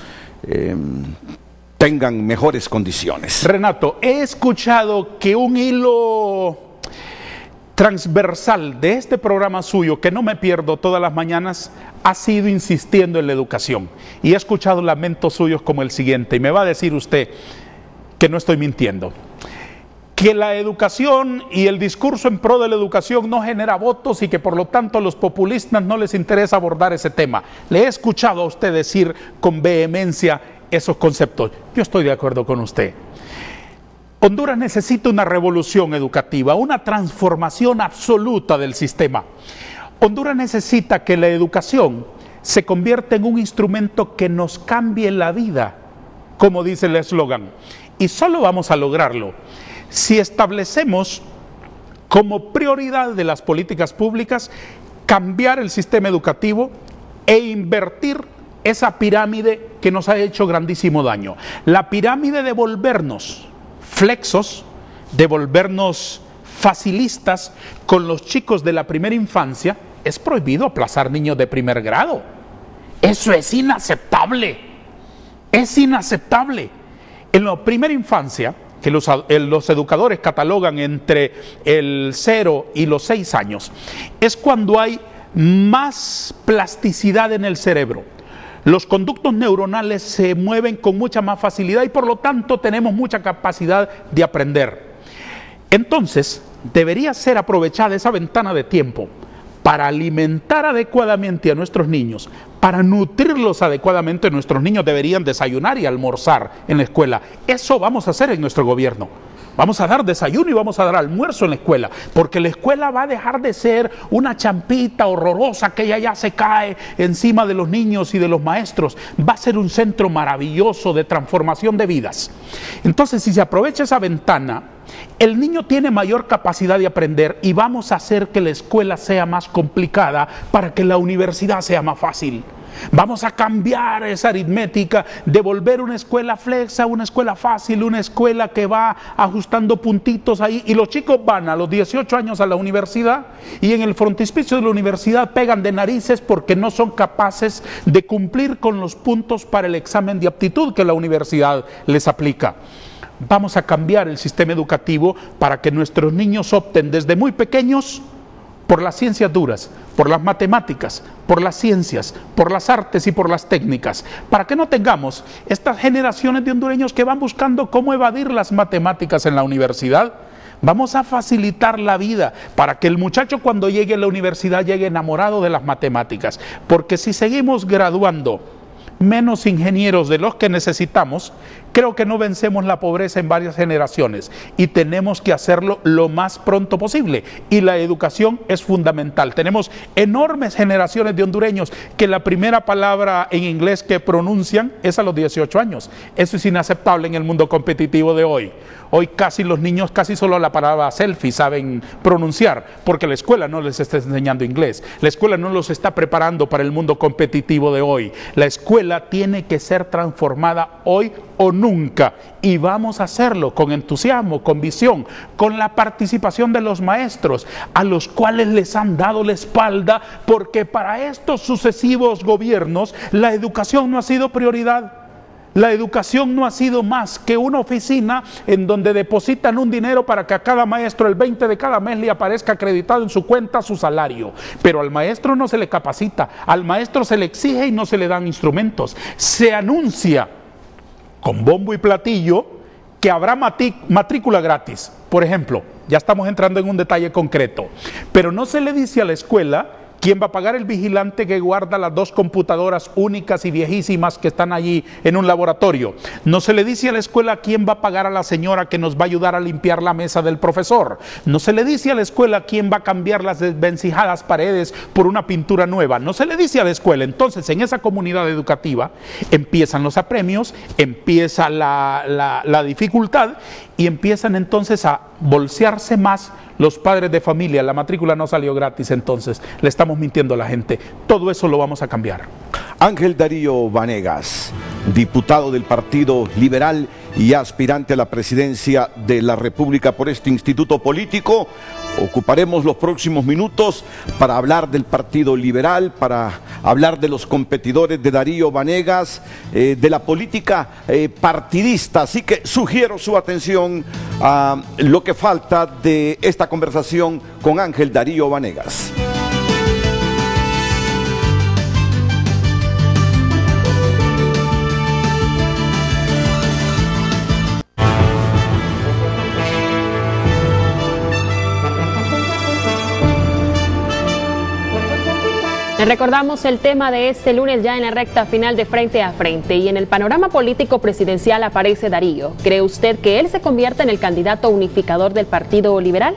tengan mejores condiciones. Renato, he escuchado que un hilo transversal de este programa suyo, que no me pierdo todas las mañanas, ha sido insistiendo en la educación. Y he escuchado lamentos suyos como el siguiente, y me va a decir usted que no estoy mintiendo: que la educación y el discurso en pro de la educación no genera votos y que por lo tanto a los populistas no les interesa abordar ese tema. Le he escuchado a usted decir con vehemencia esos conceptos. Yo estoy de acuerdo con usted. Honduras necesita una revolución educativa, una transformación absoluta del sistema. Honduras necesita que la educación se convierta en un instrumento que nos cambie la vida, como dice el eslogan. Y solo vamos a lograrlo si establecemos como prioridad de las políticas públicas cambiar el sistema educativo e invertir esa pirámide que nos ha hecho grandísimo daño. La pirámide de volvernos flexos, de volvernos facilistas con los chicos de la primera infancia. Es prohibido aplazar niños de primer grado. Eso es inaceptable. Es inaceptable. En la primera infancia, que los educadores catalogan entre el 0 y los 6 años, es cuando hay más plasticidad en el cerebro. Los conductos neuronales se mueven con mucha más facilidad y por lo tanto tenemos mucha capacidad de aprender. Entonces, debería ser aprovechada esa ventana de tiempo para alimentar adecuadamente a nuestros niños, para nutrirlos adecuadamente. Nuestros niños deberían desayunar y almorzar en la escuela. Eso vamos a hacer en nuestro gobierno. Vamos a dar desayuno y vamos a dar almuerzo en la escuela, porque la escuela va a dejar de ser una champita horrorosa que ya se cae encima de los niños y de los maestros. Va a ser un centro maravilloso de transformación de vidas. Entonces, si se aprovecha esa ventana, el niño tiene mayor capacidad de aprender y vamos a hacer que la escuela sea más complicada para que la universidad sea más fácil. Vamos a cambiar esa aritmética de volver una escuela flexa, una escuela fácil, una escuela que va ajustando puntitos ahí, y los chicos van a los 18 años a la universidad y en el frontispicio de la universidad pegan de narices porque no son capaces de cumplir con los puntos para el examen de aptitud que la universidad les aplica. Vamos a cambiar el sistema educativo para que nuestros niños opten desde muy pequeños por las ciencias duras, por las matemáticas, por las ciencias, por las artes y por las técnicas, para que no tengamos estas generaciones de hondureños que van buscando cómo evadir las matemáticas en la universidad. Vamos a facilitar la vida para que el muchacho cuando llegue a la universidad llegue enamorado de las matemáticas, porque si seguimos graduando menos ingenieros de los que necesitamos, Creo que no vencemos la pobreza en varias generaciones y tenemos que hacerlo lo más pronto posible. Y la educación es fundamental. Tenemos enormes generaciones de hondureños que la primera palabra en inglés que pronuncian es a los 18 años. Eso es inaceptable en el mundo competitivo de hoy. Hoy casi los niños casi solo la palabra selfie saben pronunciar, porque la escuela no les está enseñando inglés. La escuela no los está preparando para el mundo competitivo de hoy. La escuela tiene que ser transformada hoy o nunca, y vamos a hacerlo con entusiasmo, con visión, con la participación de los maestros, a los cuales les han dado la espalda, porque para estos sucesivos gobiernos la educación no ha sido prioridad. La educación no ha sido más que una oficina en donde depositan un dinero para que a cada maestro el 20 de cada mes le aparezca acreditado en su cuenta su salario. Pero al maestro no se le capacita, al maestro se le exige y no se le dan instrumentos. Se anuncia con bombo y platillo que habrá matrícula gratis. Por ejemplo, ya estamos entrando en un detalle concreto, pero no se le dice a la escuela quién va a pagar el vigilante que guarda las 2 computadoras únicas y viejísimas que están allí en un laboratorio. No se le dice a la escuela quién va a pagar a la señora que nos va a ayudar a limpiar la mesa del profesor. No se le dice a la escuela quién va a cambiar las desvencijadas paredes por una pintura nueva. No se le dice a la escuela. Entonces, en esa comunidad educativa empiezan los apremios, empieza la dificultad y empiezan entonces a bolsearse más los padres de familia. La matrícula no salió gratis, entonces le estamos mintiendo a la gente. Todo eso lo vamos a cambiar. Ángel Darío Vanegas, diputado del Partido Liberal y aspirante a la presidencia de la República por este instituto político. Ocuparemos los próximos minutos para hablar del Partido Liberal, para hablar de los competidores de Darío Vanegas, de la política partidista. Así que sugiero su atención a lo que falta de esta conversación con Ángel Darío Vanegas. Recordamos el tema de este lunes ya en la recta final de Frente a Frente, y en el panorama político presidencial aparece Darío. ¿Cree usted que él se convierta en el candidato unificador del Partido Liberal?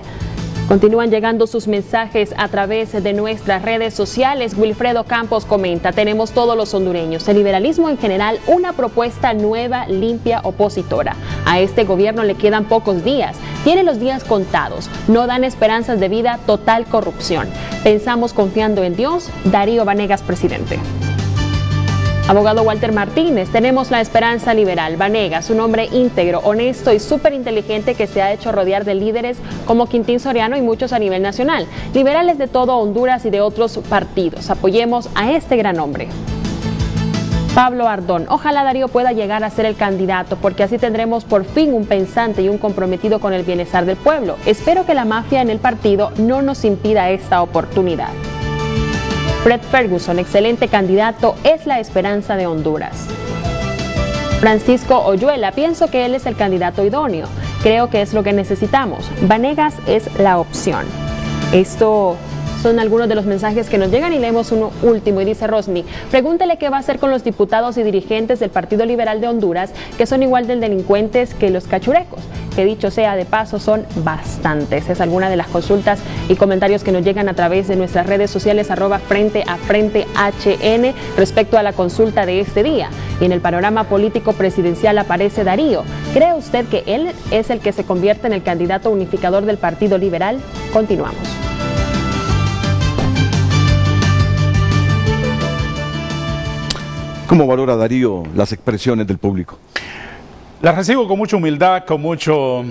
Continúan llegando sus mensajes a través de nuestras redes sociales. Wilfredo Campos comenta: tenemos todos los hondureños, el liberalismo en general, una propuesta nueva, limpia, opositora. A este gobierno le quedan pocos días, tiene los días contados, no dan esperanzas de vida, total corrupción. Pensamos confiando en Dios. Darío Vanegas, presidente. Abogado Walter Martínez: tenemos la esperanza liberal. Vanegas, un hombre íntegro, honesto y súper inteligente que se ha hecho rodear de líderes como Quintín Soriano y muchos a nivel nacional. Liberales de todo Honduras y de otros partidos. Apoyemos a este gran hombre. Pablo Ardón: ojalá Darío pueda llegar a ser el candidato, porque así tendremos por fin un pensante y un comprometido con el bienestar del pueblo. Espero que la mafia en el partido no nos impida esta oportunidad. Fred Ferguson: excelente candidato, es la esperanza de Honduras. Francisco Oyuela: pienso que él es el candidato idóneo, creo que es lo que necesitamos. Vanegas es la opción. Esto son algunos de los mensajes que nos llegan y leemos uno último y dice Rosny: pregúntele qué va a hacer con los diputados y dirigentes del Partido Liberal de Honduras que son igual de delincuentes que los cachurecos, que dicho sea de paso son bastantes. Es alguna de las consultas y comentarios que nos llegan a través de nuestras redes sociales @FrenteAFrenteHN respecto a la consulta de este día. Y en el panorama político presidencial aparece Darío. ¿Cree usted que él es el que se convierte en el candidato unificador del Partido Liberal? Continuamos. ¿Cómo valora Darío las expresiones del público? Las recibo con mucha humildad, con mucha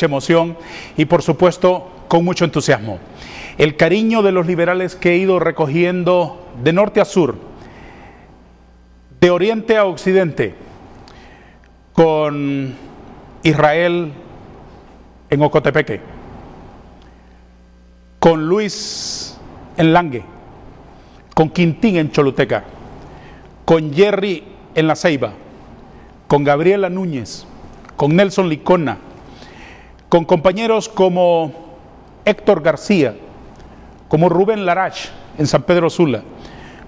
emoción y por supuesto con mucho entusiasmo. El cariño de los liberales que he ido recogiendo de norte a sur, de oriente a occidente, con Israel en Ocotepeque, con Luis en Langue, con Quintín en Choluteca, con Jerry en La Ceiba, con Gabriela Núñez, con Nelson Licona, con compañeros como Héctor García, como Rubén Larach en San Pedro Sula,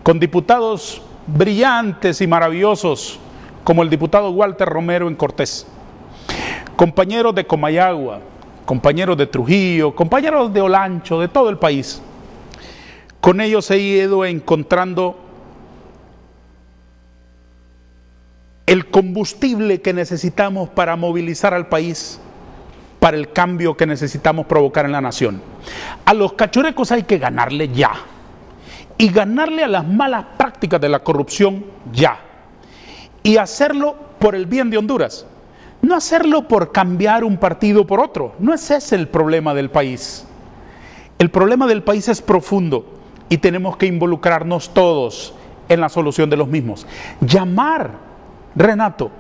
con diputados brillantes y maravillosos como el diputado Walter Romero en Cortés, compañeros de Comayagua, compañeros de Trujillo, compañeros de Olancho, de todo el país. Con ellos he ido encontrando el combustible que necesitamos para movilizar al país, para el cambio que necesitamos provocar en la nación. A los cachurecos hay que ganarle ya, y ganarle a las malas prácticas de la corrupción ya, y hacerlo por el bien de Honduras, no hacerlo por cambiar un partido por otro. No es ese el problema del país. El problema del país es profundo y tenemos que involucrarnos todos en la solución de los mismos. Llamar, Renato,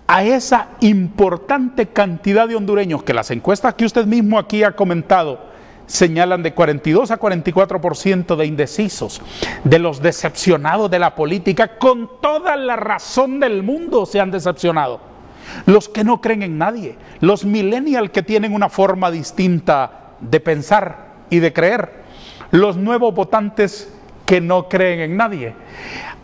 a esa importante cantidad de hondureños que las encuestas que usted mismo aquí ha comentado señalan de 42 a 44% de indecisos, de los decepcionados de la política, con toda la razón del mundo se han decepcionado. Los que no creen en nadie, los millennials que tienen una forma distinta de pensar y de creer, los nuevos votantes que no creen en nadie.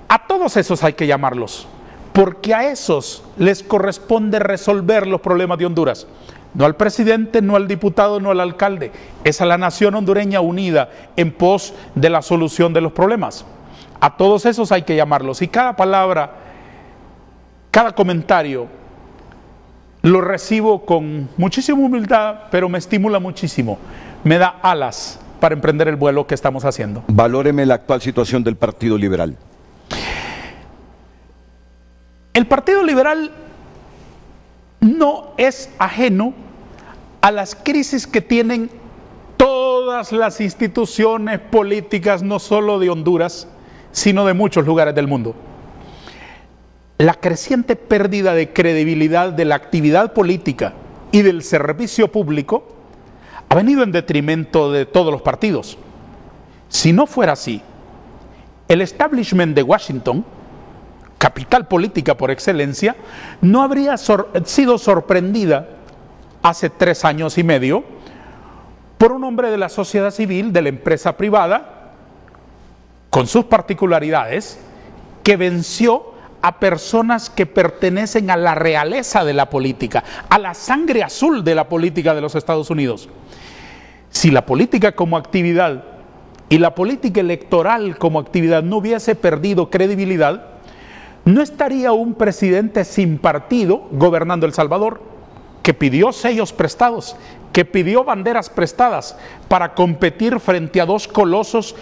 A todos esos hay que llamarlos, porque a esos les corresponde resolver los problemas de Honduras. No al presidente, no al diputado, no al alcalde. Es a la nación hondureña unida en pos de la solución de los problemas. A todos esos hay que llamarlos. Y cada palabra, cada comentario, lo recibo con muchísima humildad, pero me estimula muchísimo. Me da alas para emprender el vuelo que estamos haciendo. Valóreme la actual situación del Partido Liberal. El Partido Liberal no es ajeno a las crisis que tienen todas las instituciones políticas, no solo de Honduras, sino de muchos lugares del mundo. La creciente pérdida de credibilidad de la actividad política y del servicio público ha venido en detrimento de todos los partidos. Si no fuera así, el establishment de Washington, capital política por excelencia, no habría sido sorprendida hace 3 años y medio por un hombre de la sociedad civil, de la empresa privada, con sus particularidades, que venció a personas que pertenecen a la realeza de la política, a la sangre azul de la política de los Estados Unidos. Si la política como actividad y la política electoral como actividad no hubiese perdido credibilidad, no estaría un presidente sin partido gobernando El Salvador, que pidió sellos prestados, que pidió banderas prestadas para competir frente a 2 colosos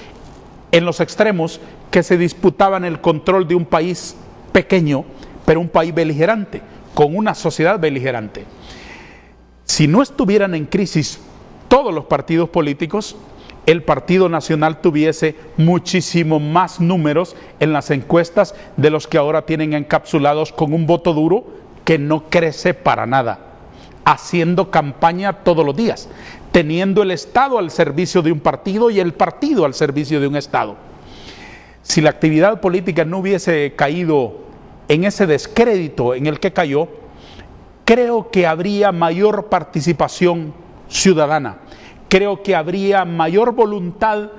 en los extremos que se disputaban el control de un país pequeño, pero un país beligerante, con una sociedad beligerante. Si no estuvieran en crisis todos los partidos políticos, el Partido Nacional tuviese muchísimo más números en las encuestas de los que ahora tienen encapsulados con un voto duro que no crece para nada, haciendo campaña todos los días, teniendo el Estado al servicio de un partido y el partido al servicio de un Estado. Si la actividad política no hubiese caído en ese descrédito en el que cayó, creo que habría mayor participación ciudadana. Creo que habría mayor voluntad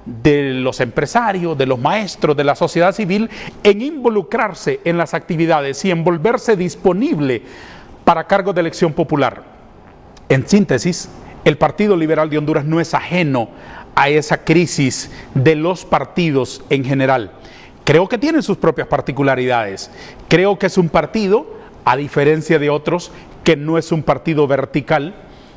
de los empresarios, de los maestros, de la sociedad civil en involucrarse en las actividades y en volverse disponible para cargos de elección popular. En síntesis, el Partido Liberal de Honduras no es ajeno a esa crisis de los partidos en general. Creo que tiene sus propias particularidades. Creo que es un partido, a diferencia de otros, que no es un partido vertical.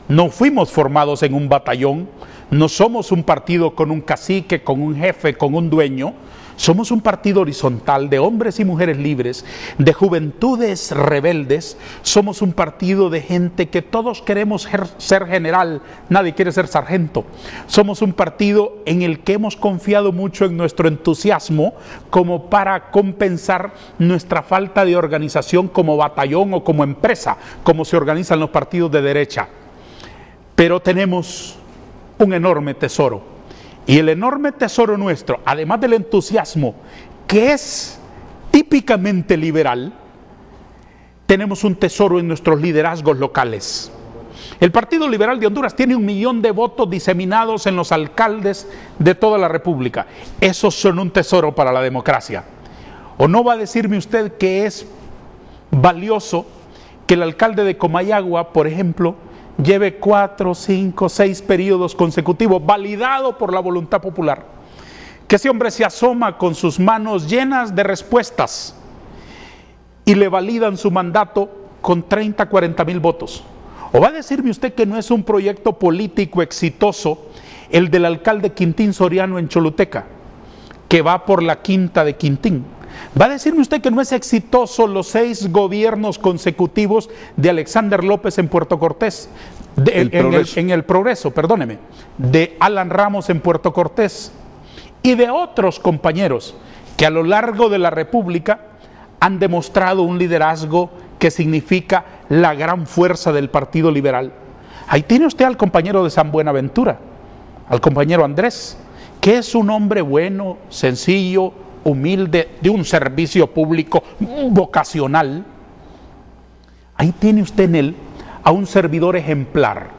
No fuimos formados en un batallón, no somos un partido con un cacique, con un jefe, con un dueño. Somos un partido horizontal de hombres y mujeres libres, de juventudes rebeldes. Somos un partido de gente que todos queremos ser general, nadie quiere ser sargento. Somos un partido en el que hemos confiado mucho en nuestro entusiasmo como para compensar nuestra falta de organización como batallón o como empresa, como se organizan los partidos de derecha. Pero tenemos un enorme tesoro. Y el enorme tesoro nuestro, además del entusiasmo, que es típicamente liberal, tenemos un tesoro en nuestros liderazgos locales. El Partido Liberal de Honduras tiene 1 millón de votos diseminados en los alcaldes de toda la República. Esos son un tesoro para la democracia. ¿O no va a decirme usted que es valioso que el alcalde de Comayagua, por ejemplo, lleve 4, 5, 6 periodos consecutivos, validado por la voluntad popular? Que ese hombre se asoma con sus manos llenas de respuestas y le validan su mandato con 30, 40 mil votos. ¿O va a decirme usted que no es un proyecto político exitoso el del alcalde Quintín Soriano en Choluteca, que va por la quinta de Quintín? ¿Va a decirme usted que no es exitoso los 6 gobiernos consecutivos de Alexander López en Puerto Cortés, en el Progreso, perdóneme, de Alan Ramos en Puerto Cortés y de otros compañeros que a lo largo de la República han demostrado un liderazgo que significa la gran fuerza del Partido Liberal? Ahí tiene usted al compañero de San Buenaventura, al compañero Andrés, que es un hombre bueno, sencillo, humilde, de un servicio público vocacional. Ahí tiene usted en él a un servidor ejemplar.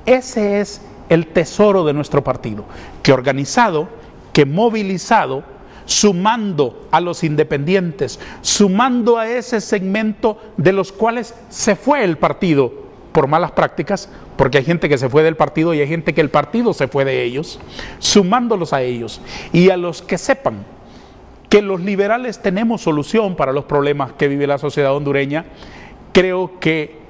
Ese es el tesoro de nuestro partido, que organizado, que movilizado, sumando a los independientes, sumando a ese segmento de los cuales se fue el partido por malas prácticas, porque hay gente que se fue del partido y hay gente que el partido se fue de ellos, sumándolos a ellos y a los que sepan que los liberales tenemos solución para los problemas que vive la sociedad hondureña, creo que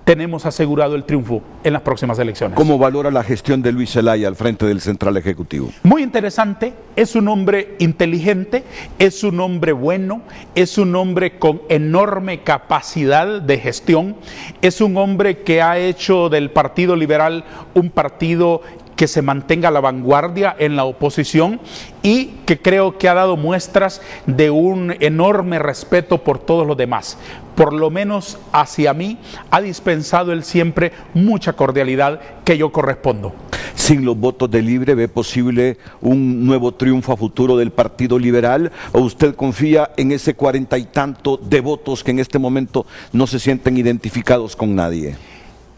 tenemos asegurado el triunfo en las próximas elecciones. ¿Cómo valora la gestión de Luis Zelaya al frente del Central Ejecutivo? Muy interesante, es un hombre inteligente, es un hombre bueno, es un hombre con enorme capacidad de gestión, es un hombre que ha hecho del Partido Liberal un partido que se mantenga a la vanguardia en la oposición y que creo que ha dado muestras de un enorme respeto por todos los demás. Por lo menos hacia mí ha dispensado él siempre mucha cordialidad que yo correspondo. Sin los votos de Libre, ¿ve posible un nuevo triunfo a futuro del Partido Liberal? ¿O usted confía en ese 40 y tanto de votos que en este momento no se sienten identificados con nadie?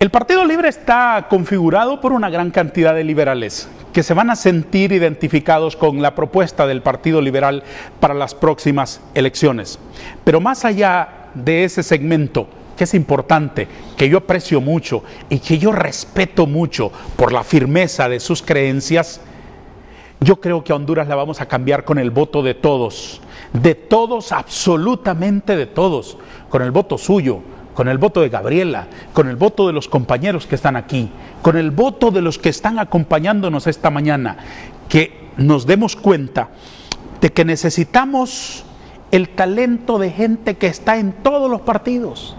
El Partido Libre está configurado por una gran cantidad de liberales que se van a sentir identificados con la propuesta del Partido Liberal para las próximas elecciones. Pero más allá de ese segmento, que es importante, que yo aprecio mucho y que yo respeto mucho por la firmeza de sus creencias, yo creo que a Honduras la vamos a cambiar con el voto de todos, absolutamente de todos, con el voto suyo, con el voto de Gabriela, con el voto de los compañeros que están aquí, con el voto de los que están acompañándonos esta mañana, que nos demos cuenta de que necesitamos el talento de gente que está en todos los partidos.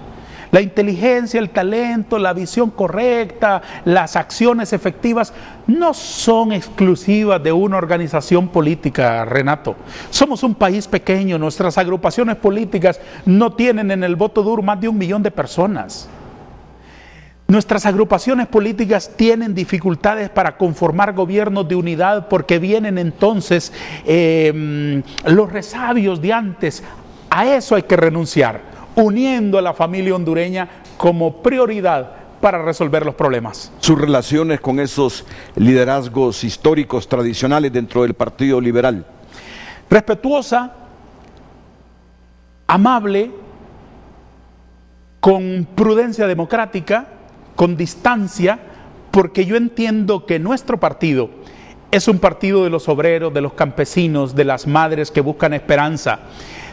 La inteligencia, el talento, la visión correcta, las acciones efectivas no son exclusivas de una organización política, Renato. Somos un país pequeño, nuestras agrupaciones políticas no tienen en el voto duro más de 1 millón de personas. Nuestras agrupaciones políticas tienen dificultades para conformar gobiernos de unidad porque vienen entonces los resabios de antes. A eso hay que renunciar, uniendo a la familia hondureña como prioridad para resolver los problemas. Sus relaciones con esos liderazgos históricos tradicionales dentro del Partido Liberal. Respetuosa, amable, con prudencia democrática, con distancia, porque yo entiendo que nuestro partido es un partido de los obreros, de los campesinos, de las madres que buscan esperanza.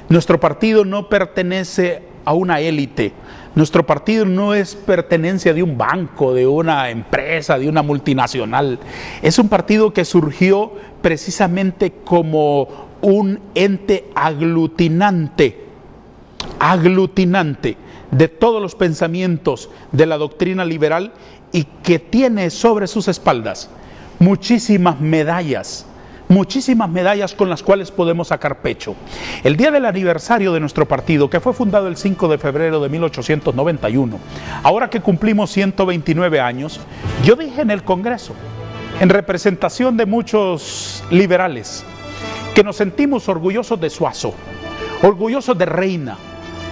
Nuestro partido no pertenece a una élite, nuestro partido no es pertenencia de un banco, de una empresa, de una multinacional. Es un partido que surgió precisamente como un ente aglutinante de todos los pensamientos de la doctrina liberal y que tiene sobre sus espaldas muchísimas medallas con las cuales podemos sacar pecho. El día del aniversario de nuestro partido, que fue fundado el 5 de febrero de 1891, ahora que cumplimos 129 años, yo dije en el Congreso, en representación de muchos liberales, que nos sentimos orgullosos de Suazo, orgullosos de Reina,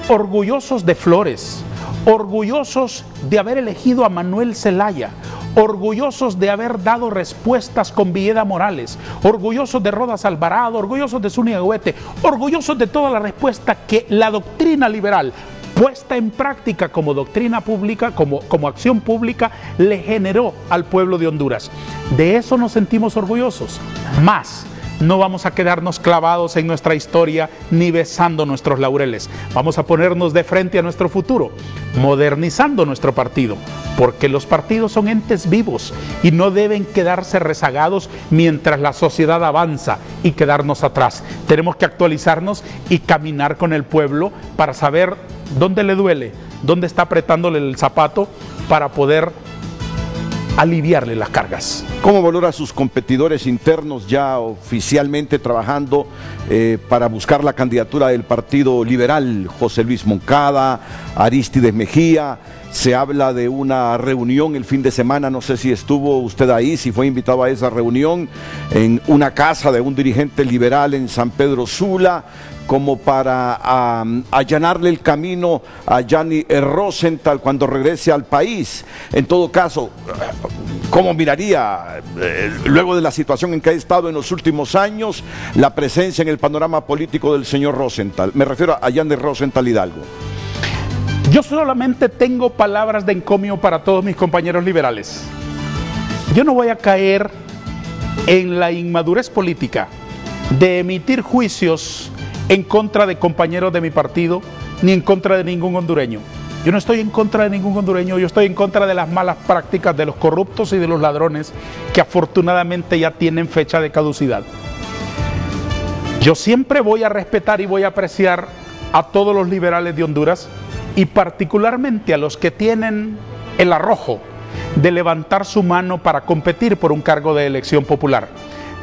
orgullosos de Flores, orgullosos de haber elegido a Manuel Zelaya, orgullosos de haber dado respuestas con Villeda Morales, orgullosos de Rodas Alvarado, orgullosos de Zúñiga Huete, orgullosos de toda la respuesta que la doctrina liberal puesta en práctica como doctrina pública, como acción pública, le generó al pueblo de Honduras. De eso nos sentimos orgullosos. Más, no vamos a quedarnos clavados en nuestra historia ni besando nuestros laureles. Vamos a ponernos de frente a nuestro futuro, modernizando nuestro partido, porque los partidos son entes vivos y no deben quedarse rezagados mientras la sociedad avanza y quedarnos atrás. Tenemos que actualizarnos y caminar con el pueblo para saber dónde le duele, dónde está apretándole el zapato para poder aliviarle las cargas. ¿Cómo valora a sus competidores internos ya oficialmente trabajando para buscar la candidatura del Partido Liberal? José Luis Moncada, Arístides Mejía. Se habla de una reunión el fin de semana, no sé si estuvo usted ahí, si fue invitado a esa reunión en una casa de un dirigente liberal en San Pedro Sula, como para allanarle el camino a Gianni Rosenthal cuando regrese al país. En todo caso, ¿cómo miraría, luego de la situación en que ha estado en los últimos años, la presencia en el panorama político del señor Rosenthal? Me refiero a Gianni Rosenthal Hidalgo. Yo solamente tengo palabras de encomio para todos mis compañeros liberales. Yo no voy a caer en la inmadurez política de emitir juicios en contra de compañeros de mi partido, ni en contra de ningún hondureño. Yo no estoy en contra de ningún hondureño, yo estoy en contra de las malas prácticas de los corruptos y de los ladrones que afortunadamente ya tienen fecha de caducidad. Yo siempre voy a respetar y voy a apreciar a todos los liberales de Honduras, y particularmente a los que tienen el arrojo de levantar su mano para competir por un cargo de elección popular.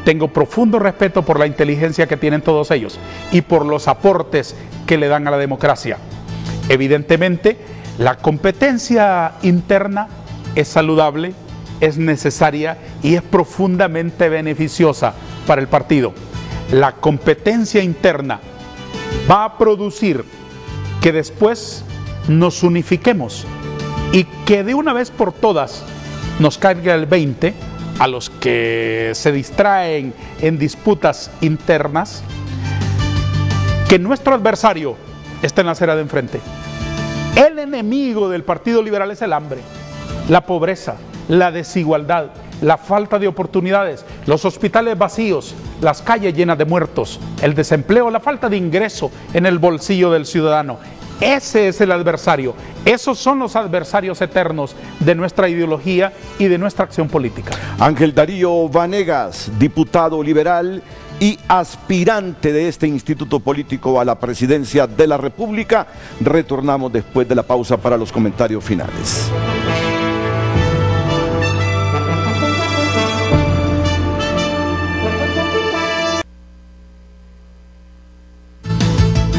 Tengo profundo respeto por la inteligencia que tienen todos ellos y por los aportes que le dan a la democracia. Evidentemente, la competencia interna es saludable, es necesaria y es profundamente beneficiosa para el partido. La competencia interna va a producir que después nos unifiquemos y que de una vez por todas nos caiga el 20 a los que se distraen en disputas internas, que nuestro adversario está en la acera de enfrente. El enemigo del Partido Liberal es el hambre, la pobreza, la desigualdad, la falta de oportunidades, los hospitales vacíos, las calles llenas de muertos, el desempleo, la falta de ingreso en el bolsillo del ciudadano. Ese es el adversario. Esos son los adversarios eternos de nuestra ideología y de nuestra acción política. Ángel Darío Vanegas, diputado liberal y aspirante de este instituto político a la presidencia de la República. Retornamos después de la pausa para los comentarios finales.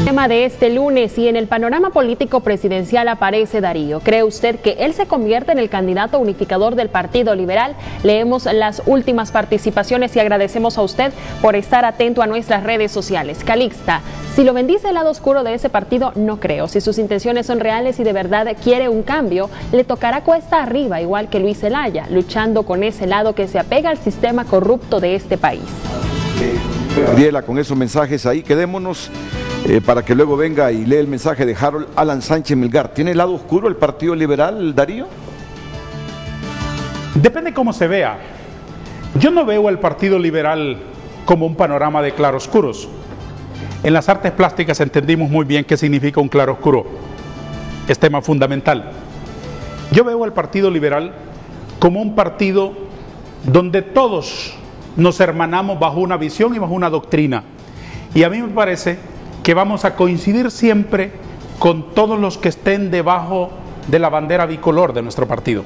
Tema de este lunes, y en el panorama político presidencial aparece Darío. ¿Cree usted que él se convierte en el candidato unificador del Partido Liberal? Leemos las últimas participaciones y agradecemos a usted por estar atento a nuestras redes sociales. Calixta, si lo bendice el lado oscuro de ese partido, no creo. Si sus intenciones son reales y de verdad quiere un cambio, le tocará cuesta arriba, igual que Luis Zelaya, luchando con ese lado que se apega al sistema corrupto de este país. Gabriela, con esos mensajes ahí, quedémonos para que luego venga y lea el mensaje de Harold Alan Sánchez Melgar. ¿Tiene el lado oscuro el Partido Liberal, Darío? Depende cómo se vea. Yo no veo al Partido Liberal como un panorama de claroscuros. En las artes plásticas entendimos muy bien qué significa un claroscuro. Es tema fundamental. Yo veo al Partido Liberal como un partido donde todos nos hermanamos bajo una visión y bajo una doctrina. Y a mí me parece que vamos a coincidir siempre con todos los que estén debajo de la bandera bicolor de nuestro partido.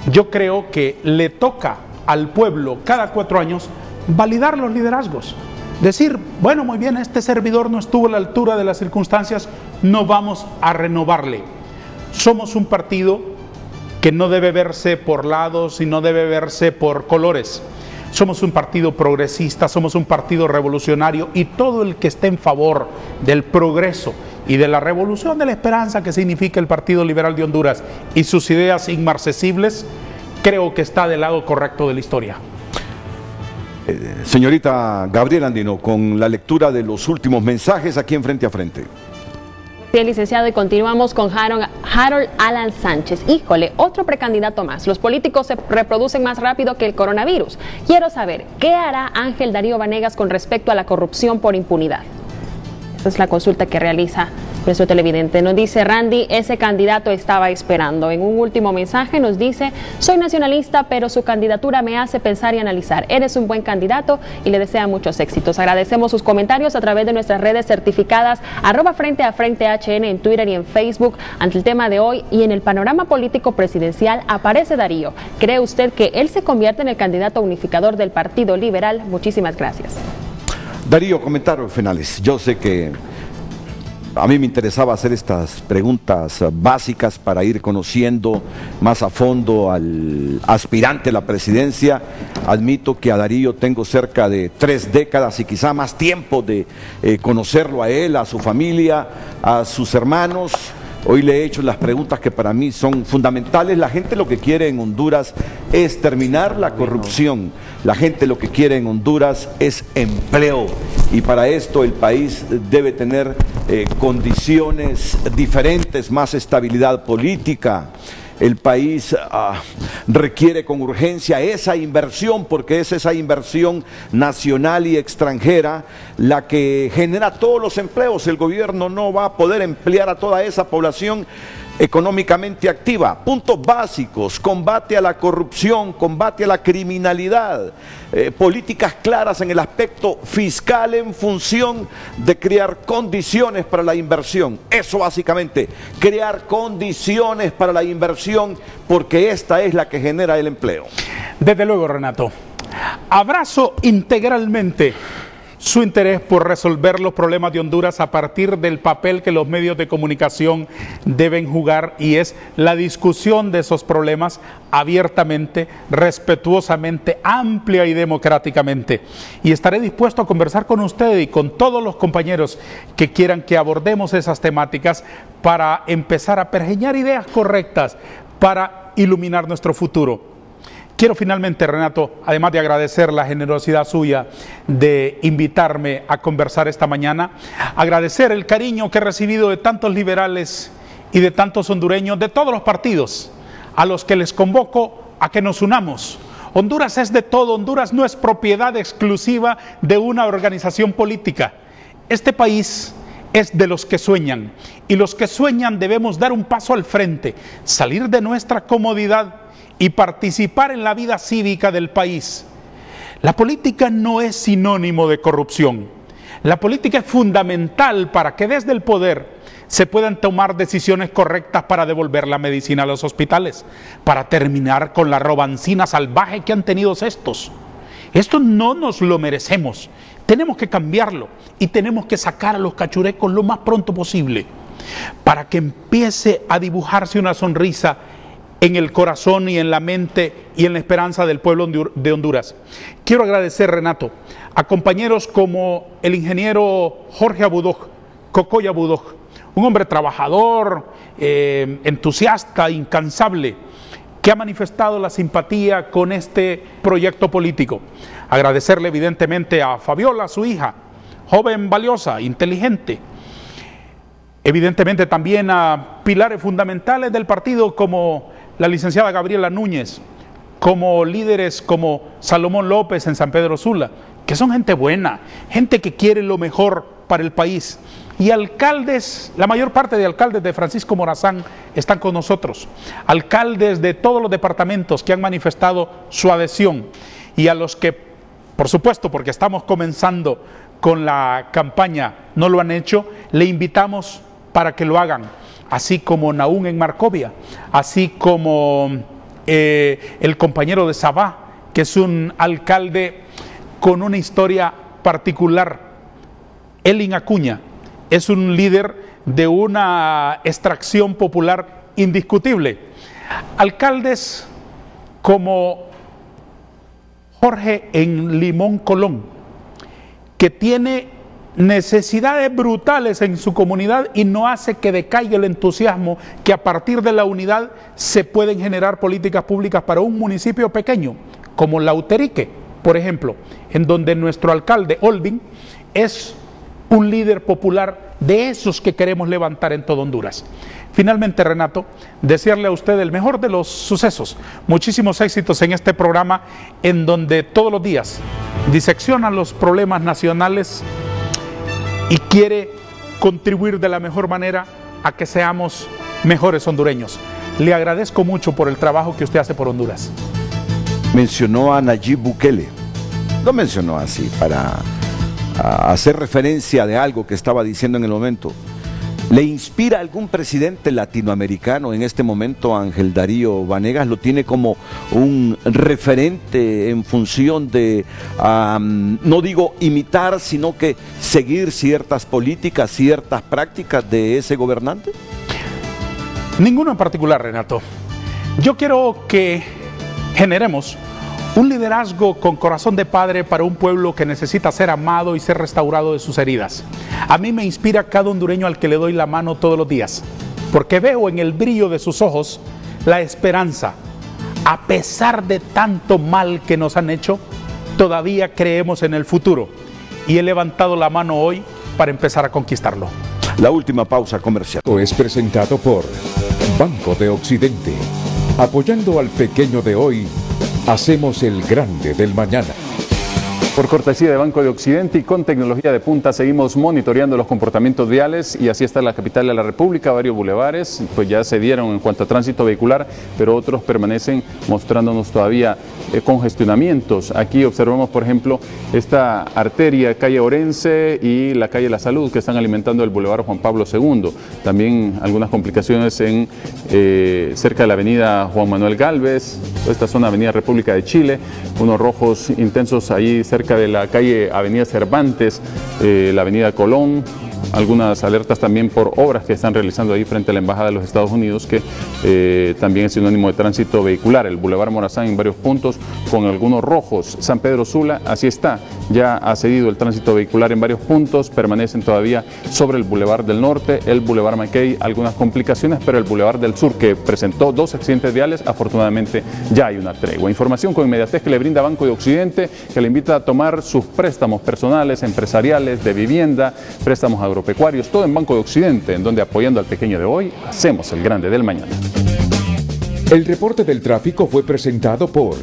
Yo creo que le toca al pueblo cada 4 años validar los liderazgos. Decir, bueno, muy bien, este servidor no estuvo a la altura de las circunstancias, no vamos a renovarle. Somos un partido que no debe verse por lados y no debe verse por colores. Somos un partido progresista, somos un partido revolucionario, y todo el que esté en favor del progreso y de la revolución de la esperanza que significa el Partido Liberal de Honduras y sus ideas inmarcesibles, creo que está del lado correcto de la historia. Señorita Gabriela Andino, con la lectura de los últimos mensajes aquí en Frente a Frente. Bien, licenciado, y continuamos con Harold Alan Sánchez. Híjole, otro precandidato más. Los políticos se reproducen más rápido que el coronavirus. Quiero saber, ¿qué hará Ángel Darío Vanegas con respecto a la corrupción por impunidad? Esa es la consulta que realiza nuestro televidente. Nos dice Randy, ese candidato estaba esperando. En un último mensaje nos dice, soy nacionalista, pero su candidatura me hace pensar y analizar. Eres un buen candidato y le desea muchos éxitos. Agradecemos sus comentarios a través de nuestras redes certificadas, @FrenteAFrenteHN en Twitter y en Facebook. Ante el tema de hoy y en el panorama político presidencial aparece Darío. ¿Cree usted que él se convierte en el candidato unificador del Partido Liberal? Muchísimas gracias. Darío, comentarios finales. Yo sé que a mí me interesaba hacer estas preguntas básicas para ir conociendo más a fondo al aspirante a la presidencia. Admito que a Darío tengo cerca de 3 décadas y quizá más tiempo de conocerlo a él, a su familia, a sus hermanos. Hoy le he hecho las preguntas que para mí son fundamentales. La gente lo que quiere en Honduras es terminar la corrupción. La gente lo que quiere en Honduras es empleo. Y para esto el país debe tener condiciones diferentes, más estabilidad política. El país requiere con urgencia esa inversión, porque es esa inversión nacional y extranjera la que genera todos los empleos. El gobierno no va a poder emplear a toda esa población económicamente activa. Puntos básicos: combate a la corrupción, combate a la criminalidad, políticas claras en el aspecto fiscal en función de crear condiciones para la inversión. Eso básicamente, crear condiciones para la inversión, porque esta es la que genera el empleo. Desde luego, Renato. Abrazo integralmente su interés por resolver los problemas de Honduras a partir del papel que los medios de comunicación deben jugar, y es la discusión de esos problemas abiertamente, respetuosamente, amplia y democráticamente. Y estaré dispuesto a conversar con usted y con todos los compañeros que quieran que abordemos esas temáticas para empezar a pergeñar ideas correctas para iluminar nuestro futuro. Quiero finalmente, Renato, además de agradecer la generosidad suya de invitarme a conversar esta mañana, agradecer el cariño que he recibido de tantos liberales y de tantos hondureños de todos los partidos, a los que les convoco a que nos unamos. Honduras es de todo. Honduras no es propiedad exclusiva de una organización política. Este país es de los que sueñan, y los que sueñan debemos dar un paso al frente, salir de nuestra comodidad y participar en la vida cívica del país. La política no es sinónimo de corrupción. La política es fundamental para que desde el poder se puedan tomar decisiones correctas para devolver la medicina a los hospitales, para terminar con la robancina salvaje que han tenido estos. Esto no nos lo merecemos. Tenemos que cambiarlo y tenemos que sacar a los cachurecos lo más pronto posible para que empiece a dibujarse una sonrisa en el corazón y en la mente y en la esperanza del pueblo de Honduras. Quiero agradecer, Renato, a compañeros como el ingeniero Jorge Abudoj, Cocoy Abudoj, un hombre trabajador, entusiasta, incansable, que ha manifestado la simpatía con este proyecto político. Agradecerle evidentemente a Fabiola, su hija, joven valiosa, inteligente. Evidentemente también a pilares fundamentales del partido como la licenciada Gabriela Núñez, como líderes como Salomón López en San Pedro Sula, que son gente buena, gente que quiere lo mejor para el país. Y alcaldes, la mayor parte de alcaldes de Francisco Morazán están con nosotros, alcaldes de todos los departamentos que han manifestado su adhesión, y a los que, por supuesto, porque estamos comenzando con la campaña, no lo han hecho, le invitamos para que lo hagan, así como Naún en Marcovia, así como el compañero de Sabá, que es un alcalde con una historia particular. Elin Acuña es un líder de una extracción popular indiscutible. Alcaldes como Jorge en Limón Colón, que tiene necesidades brutales en su comunidad y no hace que decaiga el entusiasmo que a partir de la unidad se pueden generar políticas públicas para un municipio pequeño, como Lauterique, por ejemplo, en donde nuestro alcalde, Olvin, es un líder popular de esos que queremos levantar en todo Honduras. Finalmente, Renato, desearle a usted el mejor de los sucesos, muchísimos éxitos en este programa en donde todos los días disecciona los problemas nacionales y quiere contribuir de la mejor manera a que seamos mejores hondureños. Le agradezco mucho por el trabajo que usted hace por Honduras. Mencionó a Nayib Bukele, lo mencionó así para hacer referencia de algo que estaba diciendo en el momento. ¿Le inspira algún presidente latinoamericano en este momento a Ángel Darío Vanegas? ¿Lo tiene como un referente en función de, no digo imitar, sino que seguir ciertas políticas, ciertas prácticas de ese gobernante? Ninguno en particular, Renato. Yo quiero que generemos un liderazgo con corazón de padre para un pueblo que necesita ser amado y ser restaurado de sus heridas. A mí me inspira cada hondureño al que le doy la mano todos los días, porque veo en el brillo de sus ojos la esperanza. A pesar de tanto mal que nos han hecho, todavía creemos en el futuro y he levantado la mano hoy para empezar a conquistarlo. La última pausa comercial. Es presentado por Banco de Occidente. Apoyando al pequeño de hoy, hacemos el grande del mañana. Por cortesía de Banco de Occidente y con tecnología de punta seguimos monitoreando los comportamientos viales y así está la capital de la República. Varios bulevares pues ya se dieron en cuanto a tránsito vehicular, pero otros permanecen mostrándonos todavía congestionamientos. Aquí observamos, por ejemplo, esta arteria, calle Orense y la calle La Salud, que están alimentando el bulevar Juan Pablo II. También algunas complicaciones en cerca de la avenida Juan Manuel Gálvez, esta zona avenida República de Chile, unos rojos intensos ahí cerca de la calle Avenida Cervantes, la avenida Colón, algunas alertas también por obras que están realizando ahí frente a la Embajada de los Estados Unidos, que también es sinónimo de tránsito vehicular. El Boulevard Morazán en varios puntos con algunos rojos. San Pedro Sula, así está, ya ha cedido el tránsito vehicular en varios puntos, permanecen todavía sobre el Boulevard del Norte, el Boulevard Mackay, algunas complicaciones, pero el Boulevard del Sur, que presentó 2 accidentes viales, afortunadamente ya hay una tregua. Información con inmediatez que le brinda Banco de Occidente, que le invita a tomar sus préstamos personales, empresariales, de vivienda, préstamos agropecuarios, todo en Banco de Occidente, en donde apoyando al pequeño de hoy, hacemos el grande del mañana. El reporte del tráfico fue presentado por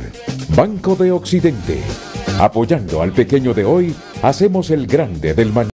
Banco de Occidente. Apoyando al pequeño de hoy, hacemos el grande del mañana.